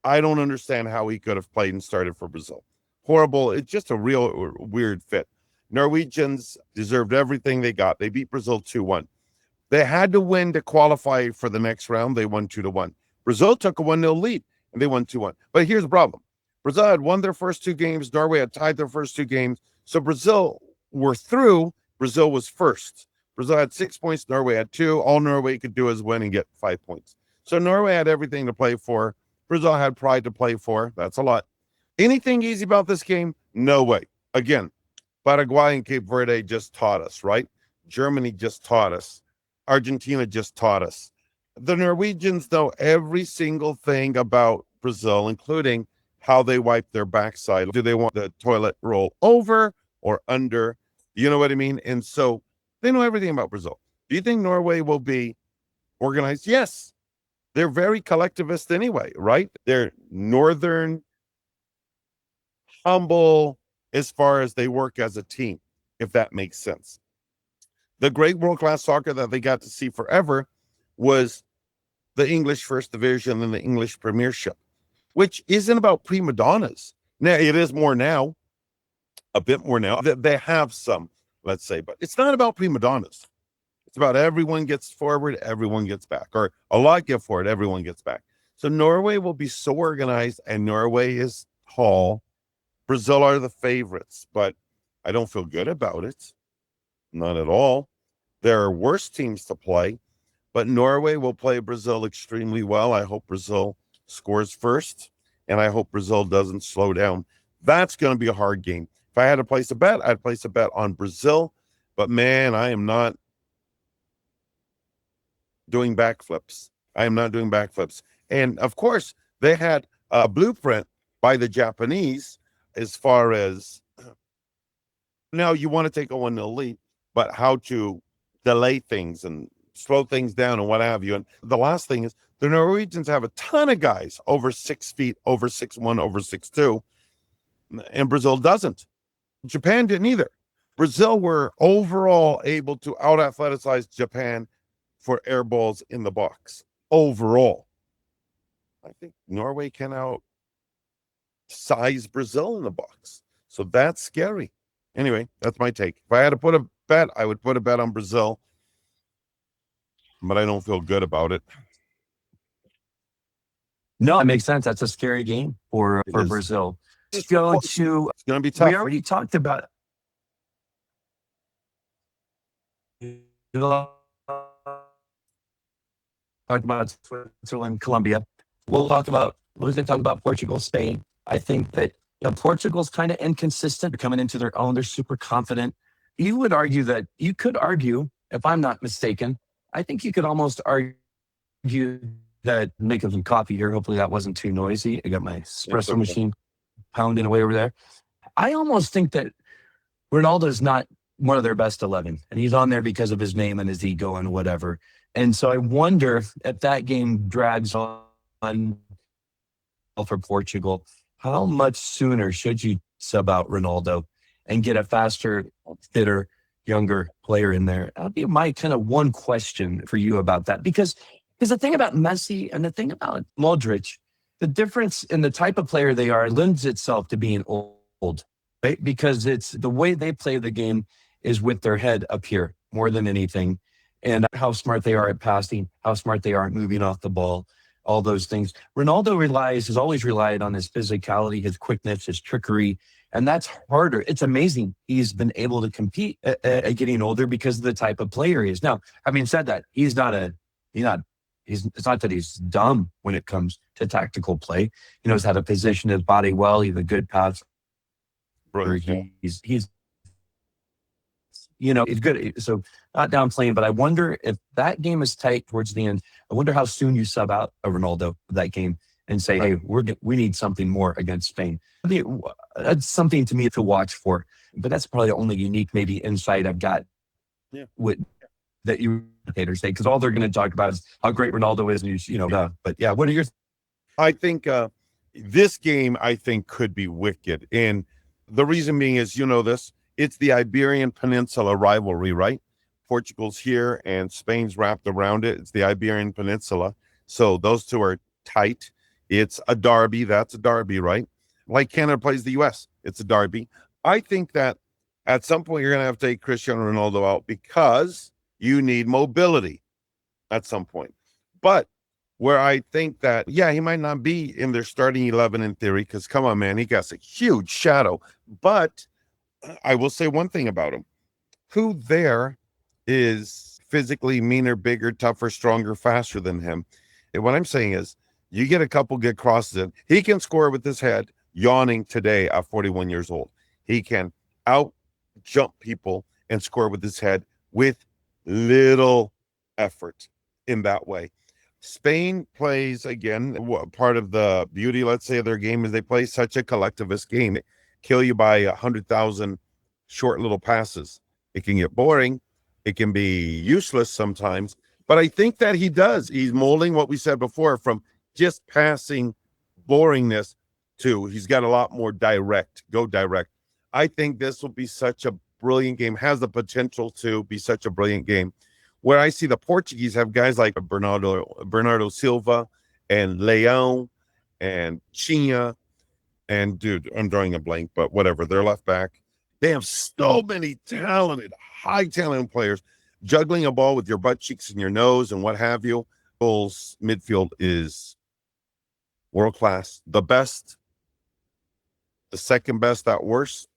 I don't understand how he could have played and started for Brazil. Horrible. It's just a real weird fit. Norwegians deserved everything they got. They beat Brazil 2-1. They had to win to qualify for the next round. They won 2-1. Brazil took a 1-0 lead, and they won 2-1. But here's the problem. Brazil had won their first 2 games. Norway had tied their first 2 games. So Brazil were through. Brazil was first. Brazil had 6 points. Norway had 2. All Norway could do is win and get 5 points. So Norway had everything to play for. Brazil had pride to play for. That's a lot. Anything easy about this game? No way. Again, Paraguay and Cape Verde just taught us, right? Germany just taught us. Argentina just taught us. The Norwegians know every single thing about Brazil, including how they wipe their backside. Do they want the toilet roll over or under? You know what I mean? And so they know everything about Brazil. Do you think Norway will be organized? Yes. They're very collectivist anyway, right? They're northern, humble, as far as they work as a team, if that makes sense. The great world-class soccer that they got to see forever was the English First Division and the English Premiership, which isn't about prima donnas. Now, it is more now, a bit more now. They have some, let's say, but it's not about prima donnas. It's about everyone gets forward, everyone gets back, or a lot get forward, everyone gets back. So Norway will be so organized, and Norway is tall. Brazil are the favorites, but I don't feel good about it. Not at all. There are worse teams to play, but Norway will play Brazil extremely well. I hope Brazil scores first, and I hope Brazil doesn't slow down. That's going to be a hard game. If I had to place a bet, I'd place a bet on Brazil, but man, I am not doing backflips. I am not doing backflips. And of course, they had a blueprint by the Japanese as far as now you want to take a 1-0 lead, but how to delay things and slow things down and what have you. And the last thing is the Norwegians have a ton of guys over 6 feet, over 6'1", over 6'2", and Brazil doesn't. Japan didn't either. Brazil were overall able to out-athleticize Japan for air balls in the box. Overall. I think Norway can out-size Brazil in the box. So that's scary. Anyway, that's my take. If I had to put a bet, I would put a bet on Brazil. But I don't feel good about it. No, it makes sense. That's a scary game for Brazil. Let's go to. It's going to be tough. We already talked about. Talked about Switzerland, Colombia. We're going to talk about Portugal, Spain. I think that Portugal's kind of inconsistent coming into their own. They're super confident. You could argue, if I'm not mistaken, I think you could almost argue that, making some coffee here. Hopefully that wasn't too noisy. I got my espresso machine pounding away over there. I almost think that Ronaldo's not one of their best 11, and he's on there because of his name and his ego and whatever. And so I wonder if that game drags on for Portugal, how much sooner should you sub out Ronaldo and get a faster, fitter, younger player in there? That'll be my kind of one question for you about that. Because the thing about Messi and the thing about Modric, the difference in the type of player they are lends itself to being old, right? Because it's the way they play the game is with their head up here more than anything. And how smart they are at passing, how smart they are at moving off the ball, all those things. Ronaldo has always relied on his physicality, his quickness, his trickery, and that's harder. It's amazing he's been able to compete at getting older because of the type of player he is. Now, having said that, it's not that he's dumb when it comes to tactical play. He knows how to position his body well. He's a good passer. He's good. So not downplaying, but I wonder if that game is tight towards the end. I wonder how soon you sub out a Ronaldo for that game and say, hey, we need something more against Spain. That's something to me to watch for. But that's probably the only unique maybe insight I've got that you haters say, because all they're going to talk about is how great Ronaldo is. And but yeah, what are your? I think this game could be wicked, and the reason being is this. It's the Iberian Peninsula rivalry, right? Portugal's here and Spain's wrapped around it. It's the Iberian Peninsula. So those two are tight. It's a derby. That's a derby, right? Like Canada plays the U.S. It's a derby. I think that at some point you're going to have to take Cristiano Ronaldo out because you need mobility at some point. But where I think that, he might not be in their starting 11 in theory because, come on, man, he got a huge shadow. But I will say one thing about him. Who there is physically meaner, bigger, tougher, stronger, faster than him? And what I'm saying is you get a couple good crosses in. He can score with his head, yawning today at 41 years old. He can out jump people and score with his head with little effort in that way. Spain plays, again, part of the beauty, let's say, of their game is they play such a collectivist game. They kill you by 100,000 short little passes. It can get boring. It can be useless sometimes. But I think that he's molding what we said before from just passing boringness to he's got a lot more go direct. I think this will be such a brilliant game, has the potential to be such a brilliant game. Where I see the Portuguese have guys like Bernardo Silva and Leão and Chinha and I'm drawing a blank, but whatever. They're left back. They have so many talented, high talent players juggling a ball with your butt cheeks and your nose and what have you. Bulls midfield is world class. The best, the second best at worst,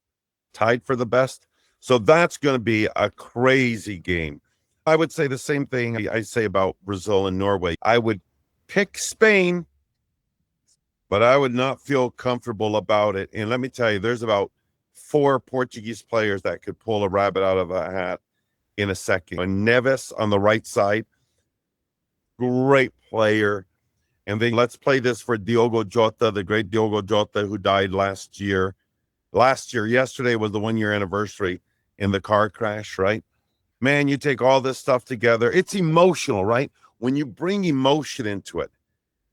tied for the best. So that's going to be a crazy game. I would say the same thing I say about Brazil and Norway. I would pick Spain, but I would not feel comfortable about it. And let me tell you, there's about 4 Portuguese players that could pull a rabbit out of a hat in a second. And Neves on the right side, great player. And then let's play this for Diogo Jota, the great Diogo Jota, who died last year. Yesterday was the 1-year anniversary in the car crash, right? man, you take all this stuff together. It's emotional, right? When you bring emotion into it,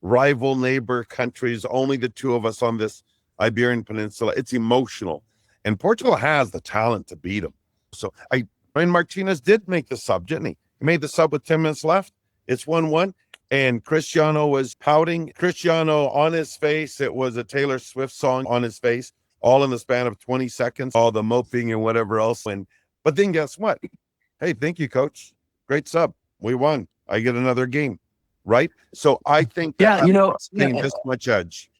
rival neighbor countries, only the two of us on this Iberian Peninsula, it's emotional. And Portugal has the talent to beat them. So Ryan Martinez did make the sub, didn't he? He made the sub with 10 minutes left. It's 1-1. And Cristiano was pouting. Cristiano on his face, it was a Taylor Swift song on his face, all in the span of 20 seconds, all the moping and whatever else. But then guess what? Hey, thank you, coach. Great sub. We won. I get another game. Right? So I think Spain this much edge.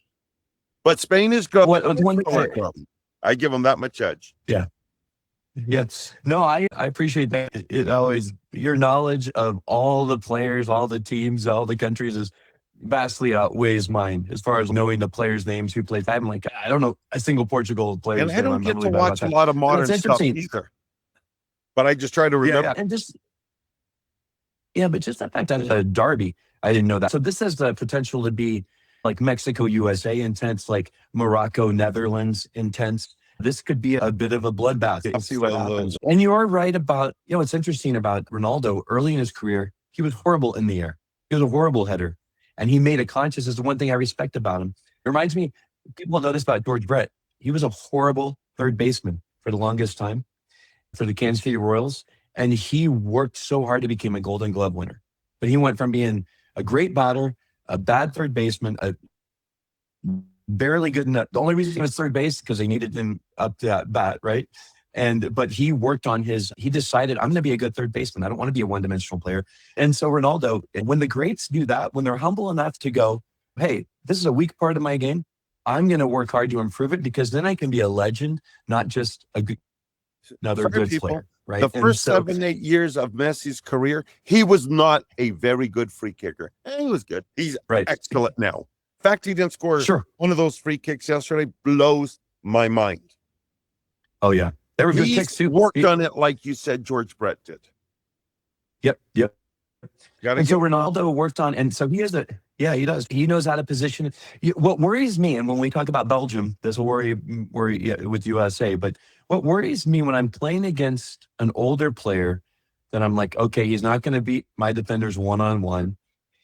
But Spain is good. I give them that much edge. Yeah. Yes. No, I appreciate that. It always, your knowledge of all the players, all the teams, all the countries is vastly outweighs mine as far as knowing the players' names, who plays. I'm like, I don't know a single Portugal player. And I don't get to watch a lot of modern stuff either. But I just try to remember. But just the fact that it's a derby, I didn't know that. So this has the potential to be like Mexico, USA intense, like Morocco, Netherlands intense. This could be a bit of a bloodbath. We'll see what happens. And you are right about, what's interesting about Ronaldo early in his career, he was horrible in the air. He was a horrible header. And he made a conscious, is the one thing I respect about him. It reminds me, people know this about George Brett. He was a horrible third baseman for the longest time for the Kansas City Royals. And he worked so hard to become a Golden Glove winner. But he went from being a great batter, a bad third baseman, a barely good enough. The only reason he was third base because they needed him up to that bat, right? But he worked on he decided, I'm going to be a good third baseman. I don't want to be a one-dimensional player. And so Ronaldo, when the greats do that, when they're humble enough to go, hey, this is a weak part of my game, I'm going to work hard to improve it because then I can be a legend, not just another good player. Right? The first 7-8 years of Messi's career, he was not a very good free kicker. He was good. He's excellent now. The fact he didn't score one of those free kicks yesterday blows my mind. Oh, yeah. They were good kicks, too. Worked on it like you said George Brett did. Yep. And so Ronaldo worked on, and so he he does. He knows how to position it. What worries me, and when we talk about Belgium, this will worry with USA, but what worries me when I'm playing against an older player, that I'm like, okay, he's not going to beat my defenders one-on-one.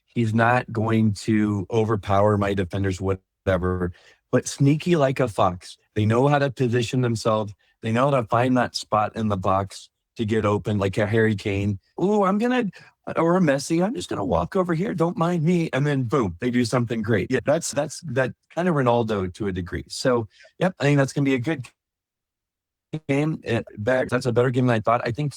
He's not going to overpower my defenders, whatever, but sneaky like a fox. They know how to position themselves. They know how to find that spot in the box to get open, like a Harry Kane. Or a Messi. I'm just going to walk over here. Don't mind me. And then boom, they do something great. Yeah, that's that kind of Ronaldo to a degree. So, I think that's going to be a good game. That's a better game than I thought. I think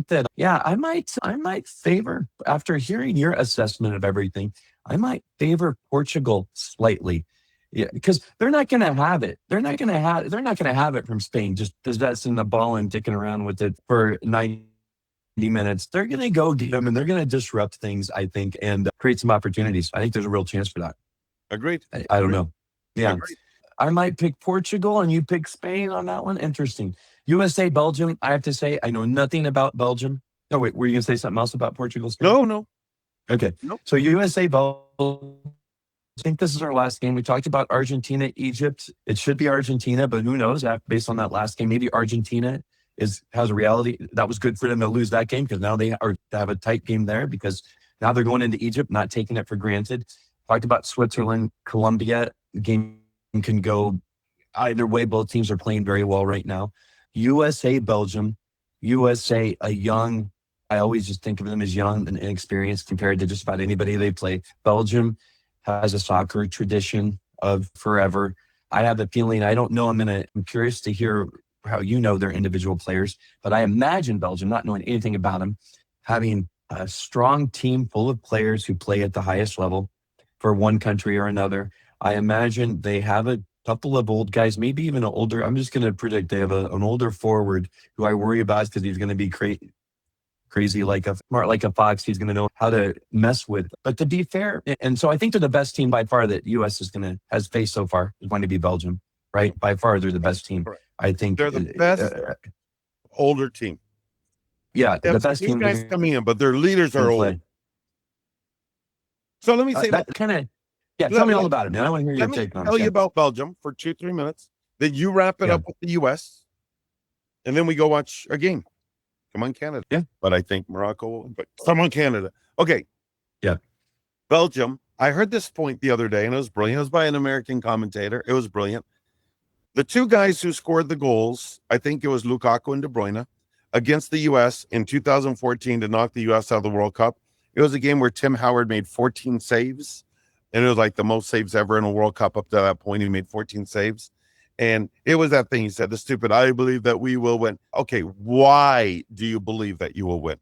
that, I might favor, after hearing your assessment of everything, I might favor Portugal slightly. Yeah, because they're not going to have it. They're not going to have it from Spain, just possessing the ball and dicking around with it for 90 minutes. They're going to go get them, and they're going to disrupt things, I think, and create some opportunities. I think there's a real chance for that. Agreed. I don't know. Yeah. Agreed. I might pick Portugal, and you pick Spain on that one. Interesting. USA, Belgium, I have to say, I know nothing about Belgium. No, wait, were you going to say something else about Portugal? Spain? No. Okay. Nope. So USA, Belgium. I think this is our last game. We talked about Argentina, Egypt. It should be Argentina, but who knows? Based on that last game, maybe Argentina has a reality. That was good for them to lose that game because now they have a tight game there because now they're going into Egypt, not taking it for granted. Talked about Switzerland, Colombia. The game can go either way. Both teams are playing very well right now. USA, Belgium. USA, I always just think of them as young and inexperienced compared to just about anybody they play. Belgium has a soccer tradition of forever. I have a feeling, I don't know, I'm curious to hear how you know their individual players, but I imagine Belgium, not knowing anything about them, having a strong team full of players who play at the highest level for one country or another. I imagine they have a couple of old guys, maybe even an older, I'm just going to predict they have an older forward who I worry about because he's going to be crazy smart like a fox. He's going to know how to mess with. But to be fair, and so I think they're the best team by far that U.S. has faced so far is going to be Belgium, right? By far, they're the best team. Correct. I think they're the best older team. Yeah, the best team. Guys coming in, but their leaders are old. So let me say that kind of. Yeah, tell me all about it, man. I want to hear your take on it. Tell you about Belgium for 2-3 minutes. Then you wrap it up with the U.S. and then we go watch a game. Come on, Canada. Yeah. But I think Morocco, but come on, Canada. Okay. Yeah. Belgium. I heard this point the other day, and it was brilliant. It was by an American commentator. It was brilliant. The two guys who scored the goals, I think it was Lukaku and De Bruyne, against the U.S. in 2014 to knock the U.S. out of the World Cup. It was a game where Tim Howard made 14 saves, and it was like the most saves ever in a World Cup up to that point. He made 14 saves. And it was that thing he said, the stupid, I believe that we will win. Okay, why do you believe that you will win?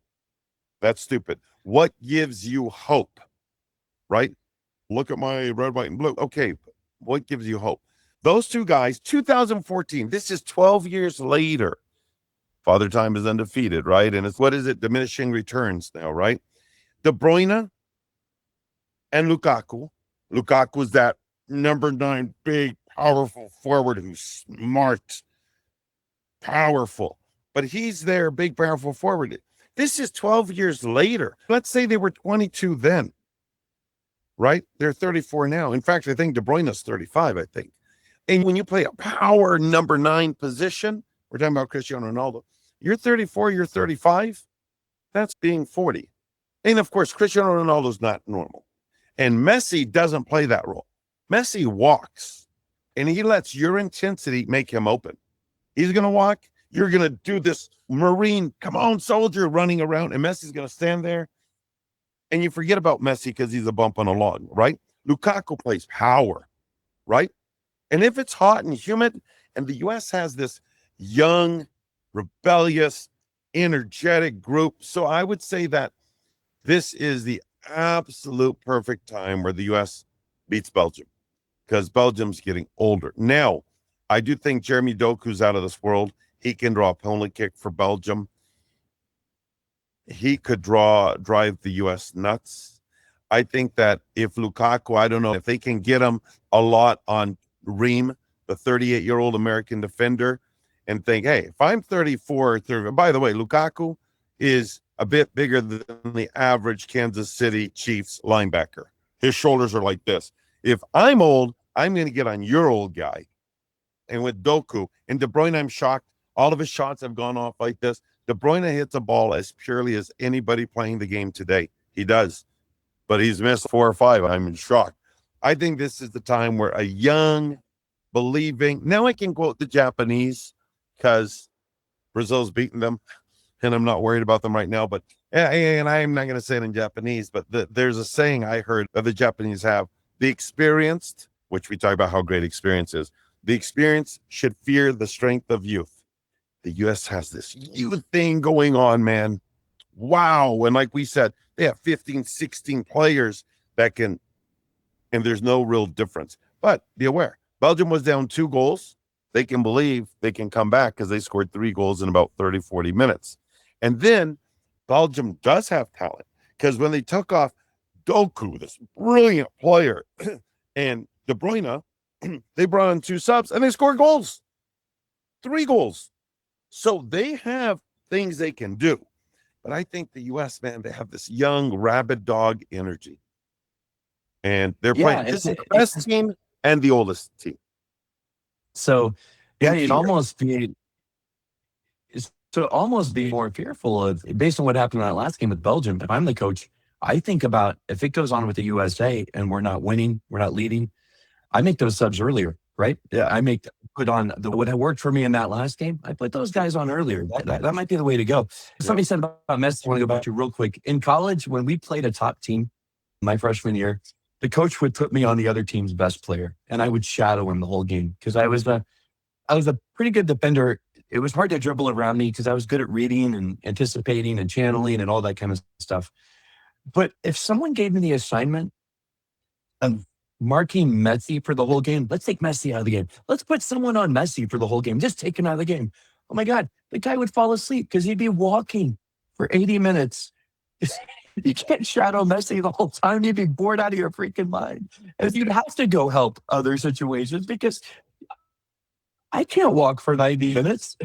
That's stupid. What gives you hope, right? Look at my red, white, and blue. Okay, what gives you hope? Those two guys, 2014, this is 12 years later. Father Time is undefeated, right? And it's, what is it? Diminishing returns now, right? De Bruyne and Lukaku. Lukaku's that number 9, big, powerful forward who's smart, powerful. But he's their big, powerful forward. This is 12 years later. Let's say they were 22 then, right? They're 34 now. In fact, I think De Bruyne's 35, I think. And when you play a power number 9 position, we're talking about Cristiano Ronaldo, you're 34, you're 35, that's being 40. And of course, Cristiano Ronaldo's not normal. And Messi doesn't play that role. Messi walks, and he lets your intensity make him open. He's going to walk. You're going to do this Marine, come on, soldier, running around, and Messi's going to stand there. And you forget about Messi because he's a bump on a log, right? Lukaku plays power, right? And if it's hot and humid, and the U.S. has this young, rebellious, energetic group, so I would say that this is the absolute perfect time where the U.S. beats Belgium, because Belgium's getting older. Now, I do think Jeremy Doku's out of this world. He can draw a penalty kick for Belgium. He could drive the U.S. nuts. I think that if Lukaku, I don't know, if they can get him a lot on Ream, the 38-year-old American defender, and think, hey, if I'm 34 or 30, by the way, Lukaku is a bit bigger than the average Kansas City Chiefs linebacker. His shoulders are like this. If I'm old, I'm going to get on your old guy. And with Doku and De Bruyne, I'm shocked. All of his shots have gone off like this. De Bruyne hits a ball as purely as anybody playing the game today. He does. But he's missed 4 or 5. I'm in shock. I think this is the time where a young, believing, now I can quote the Japanese because Brazil's beaten them and I'm not worried about them right now. But, and I'm not going to say it in Japanese, but there's a saying I heard that the Japanese have: the experienced, which we talk about how great experience is, the experienced should fear the strength of youth. The U.S. has this youth thing going on, man. Wow. And like we said, they have 15, 16 players that can, and there's no real difference. But be aware, Belgium was down 2 goals. They can believe they can come back because they scored 3 goals in about 30, 40 minutes. And then Belgium does have talent, because when they took off Doku, this brilliant player, and De Bruyne, they brought in 2 subs and they scored goals, 3 goals. So they have things they can do. But I think the U.S., man, they have this young, rabid dog energy. And they're playing. This is the best team and the oldest team. So, yeah, you'd almost be more fearful of, based on what happened in that last game with Belgium. If I'm the coach, I think about, if it goes on with the USA and we're not winning, we're not leading, I make those subs earlier, right? Yeah, I put on what worked for me in that last game. I put those guys on earlier. That might be the way to go. Somebody said about Messi, I want to go back to real quick. In college, when we played a top team my freshman year, the coach would put me on the other team's best player, and I would shadow him the whole game because I was a pretty good defender. It was hard to dribble around me because I was good at reading and anticipating and channeling and all that kind of stuff. But if someone gave me the assignment of marking Messi for the whole game, let's take Messi out of the game. Let's put someone on Messi for the whole game. Just take him out of the game. Oh my God, the guy would fall asleep because he'd be walking for 80 minutes. You can't shadow Messi the whole time. You'd be bored out of your freaking mind. And you'd have to go help other situations because I can't walk for 90 minutes.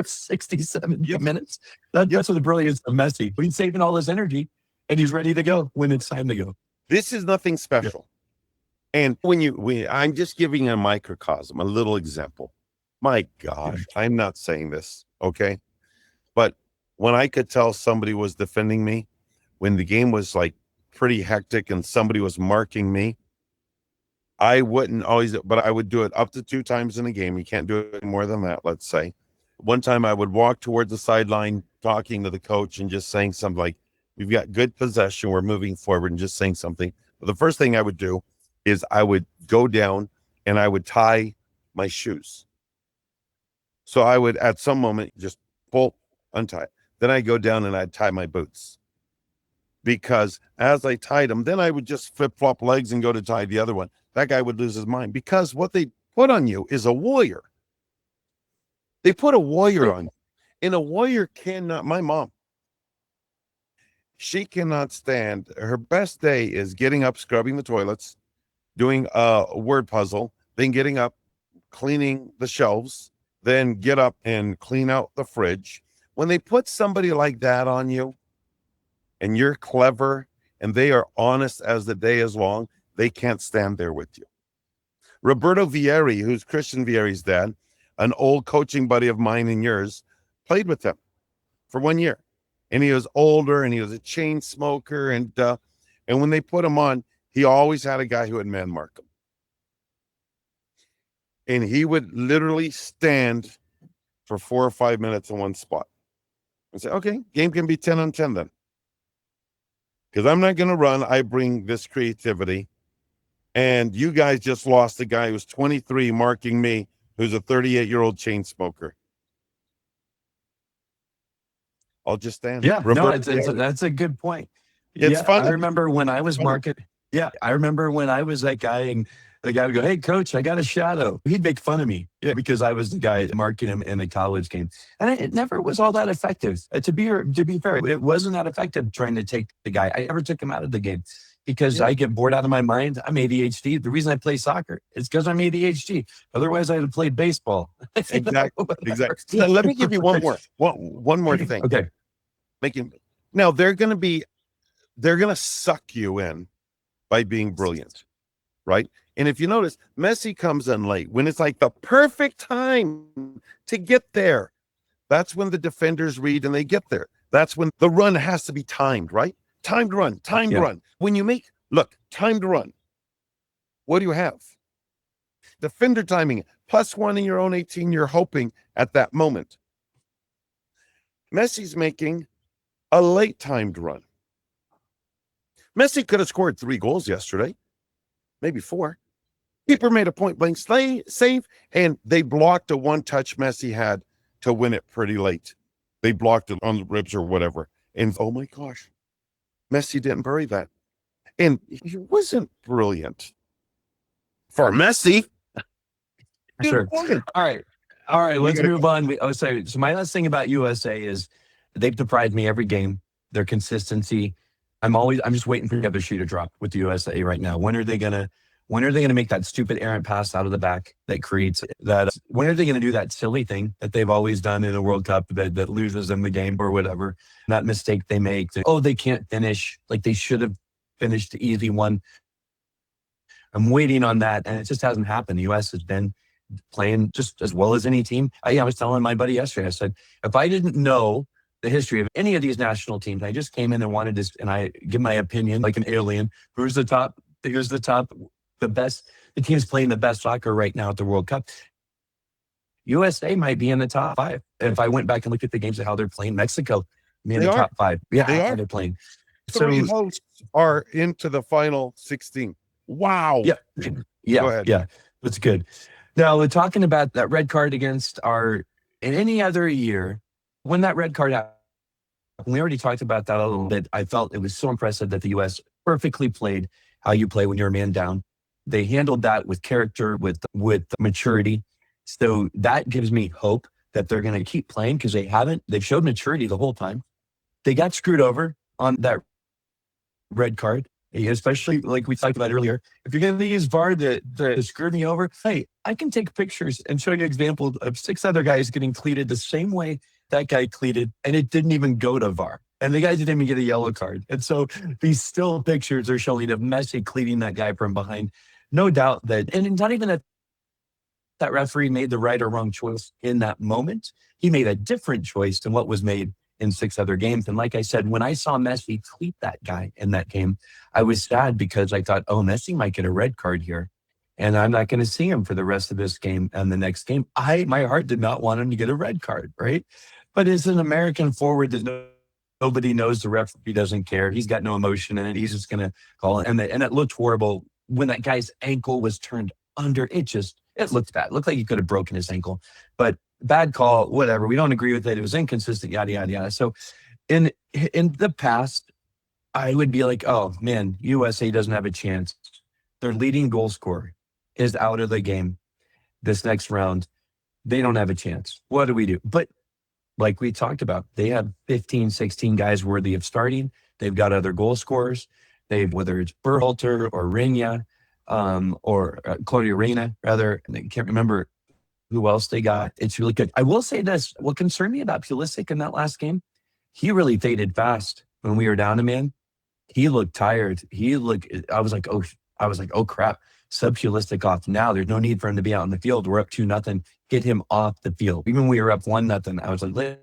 60, 70 minutes. That's what the brilliance of Messi. He's saving all his energy and he's ready to go when it's time to go. This is nothing special. And I'm just giving a microcosm, a little example. My gosh, I'm not saying this, okay? But when I could tell somebody was defending me, when the game was like pretty hectic and somebody was marking me, I wouldn't always, but I would do it up to 2 times in a game. You can't do it more than that, let's say. One time I would walk towards the sideline talking to the coach and just saying something like, we've got good possession, we're moving forward, and just saying something. But the first thing I would do is I would go down and I would tie my shoes. So I would, at some moment, just pull, untie. Then I go down and I'd tie my boots. Because as I tied them, then I would just flip-flop legs and go to tie the other one. That guy would lose his mind, because what they put on you is a warrior. They put a warrior on you. And a warrior cannot, my mom, she cannot stand, her best day is getting up, scrubbing the toilets, doing a word puzzle, then getting up, cleaning the shelves, then get up and clean out the fridge. When they put somebody like that on you, and you're clever, and they are honest as the day is long, they can't stand there with you. Roberto Vieri, who's Christian Vieri's dad, an old coaching buddy of mine and yours, played with him for 1 year. And he was older, and he was a chain smoker. And when they put him on, he always had a guy who would man mark him. And he would literally stand for 4 or 5 minutes in one spot and say, okay, game can be 10 on 10 then. Because I'm not going to run. I bring this creativity. And you guys just lost a guy who's 23 marking me, who's a 38-year-old chain smoker. I'll just stand. Yeah, no, that's a good point. It's fun. I remember when I was marking. Yeah, I remember when I was that guy, and the guy would go, "Hey, coach, I got a shadow." He'd make fun of me because I was the guy marking him in the college game, and it never was all that effective. To be fair, it wasn't that effective trying to take the guy. I never took him out of the game because I get bored out of my mind. I'm ADHD. The reason I play soccer is because I'm ADHD. Otherwise, I'd have played baseball. Exactly. Now, let me give you one more thing. Okay. Now they're going to suck you in by being brilliant, right? And if you notice, Messi comes in late when it's like the perfect time to get there. That's when the defenders read and they get there. That's when the run has to be timed, right? Timed run. When you timed run, what do you have? Defender timing, +1 in your own 18, you're hoping at that moment. Messi's making a late timed run. Messi could have scored 3 goals yesterday, maybe 4. Keeper made a point blank save, and they blocked a one-touch Messi had to win it pretty late. They blocked it on the ribs or whatever. And oh my gosh, Messi didn't bury that. And he wasn't brilliant for Messi. Sure. All right. Let's move on. So my last thing about USA is they've deprived me every game. Their consistency. I'm just waiting for the other shoe to drop with the USA right now. When are they gonna make that stupid errant pass out of the back that creates that? When are they gonna do that silly thing that they've always done in a World Cup that loses them the game or whatever? That mistake they make. They can't finish like they should have finished the easy one. I'm waiting on that, and it just hasn't happened. The US has been playing just as well as any team. I was telling my buddy yesterday, I said, if I didn't know the history of any of these national teams, I just came in and wanted to, and I give my opinion like an alien. Who's the top? Here's the top, the best. The team's playing the best soccer right now at the World Cup. USA might be in the top 5. If I went back and looked at the games of how they're playing, Mexico be in the top 5. Yeah, they are. They're playing. 3 hosts are into the final 16. Wow. Yeah. Go ahead. Yeah. That's good. Now, we're talking about that red card against in any other year, when that red card happened, we already talked about that a little bit. I felt it was so impressive that the U.S. perfectly played how you play when you're a man down. They handled that with character, with maturity. So that gives me hope that they're going to keep playing because they've showed maturity the whole time. They got screwed over on that red card. Especially like we talked about earlier, if you're going to use VAR to screw me over, hey, I can take pictures and show you examples of 6 other guys getting cleated the same way that guy cleated, and it didn't even go to VAR. And the guy didn't even get a yellow card. And so these still pictures are showing of Messi cleating that guy from behind. No doubt that, and not even that referee made the right or wrong choice in that moment. He made a different choice than what was made in 6 other games. And like I said, when I saw Messi tweet that guy in that game, I was sad because I thought, oh, Messi might get a red card here. And I'm not going to see him for the rest of this game and the next game. My heart did not want him to get a red card, right? But as an American forward that nobody knows, the referee doesn't care. He's got no emotion in it. He's just going to call it. And it looked horrible when that guy's ankle was turned under. It looked bad. It looked like he could have broken his ankle. But bad call, whatever. We don't agree with it. It was inconsistent, yada, yada, yada. So in the past, I would be like, oh, man, USA doesn't have a chance. Their leading goal scorer is out of the game this next round. They don't have a chance. What do we do? But like we talked about, they have 15, 16 guys worthy of starting. They've got other goal scorers. Whether it's Berhalter or Reina, or Claudia Reina, rather. I can't remember who else they got. It's really good. I will say this. What concerned me about Pulisic in that last game, he really faded fast when we were down a man. He looked tired. I was like, oh crap. Sub Pulisic off now. There's no need for him to be out in the field. We're up 2-0. Get him off the field. Even when we were up 1-0, I was like,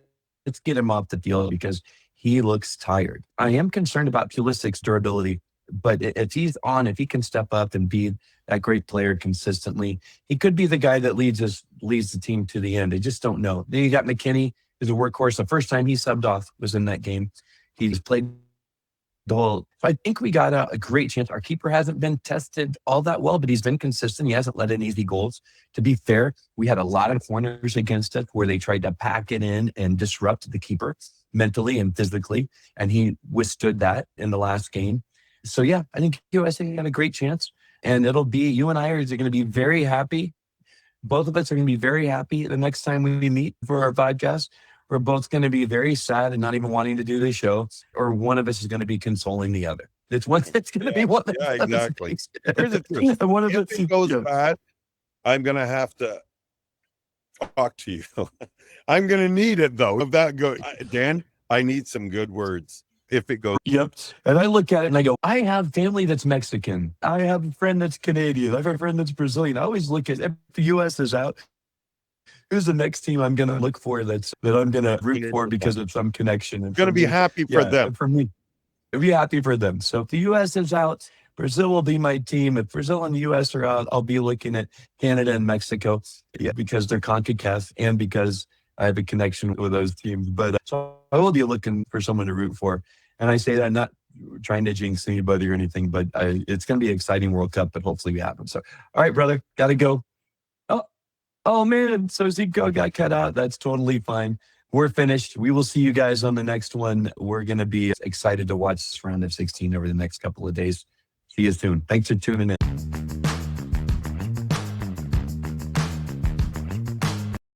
let's get him off the field because he looks tired. I am concerned about Pulisic's durability, but if he's on, if he can step up and be that great player consistently, he could be the guy that leads the team to the end. I just don't know. Then you got McKinney, who's a workhorse. The first time he subbed off was in that game. He's played the whole. So I think we got a great chance. Our keeper hasn't been tested all that well, but he's been consistent. He hasn't let in easy goals. To be fair, we had a lot of corners against us where they tried to pack it in and disrupt the keeper mentally and physically, and he withstood that in the last game. So yeah, I think USA got a great chance, and it'll be, you and I are going to be very happy. Both of us are going to be very happy the next time we meet for our podcast. We're both going to be very sad and not even wanting to do the show, or one of us is going to be consoling the other. It's going to be one of Yeah, exactly. Here's the truth. one of If it goes bad, I'm going to have to talk to you. I'm going to need it though. If that goes, Dan, I need some good words. If it goes. Yep. And I look at it and I go, I have family that's Mexican. I have a friend that's Canadian. I have a friend that's Brazilian. I always look at, if the U.S. is out, who's the next team I'm going to look for that I'm going to root for because of some connection? I'm going to be happy for them. For me, I'll be happy for them. So if the U.S. is out, Brazil will be my team. If Brazil and the U.S. are out, I'll be looking at Canada and Mexico, because they're CONCACAF and because I have a connection with those teams. But so I will be looking for someone to root for. And I say that not trying to jinx anybody or anything, but it's going to be an exciting World Cup, but hopefully we have them. So, all right, brother, got to go. Oh, man. So Zico got cut out. That's totally fine. We're finished. We will see you guys on the next one. We're going to be excited to watch this round of 16 over the next couple of days. See you soon. Thanks for tuning in.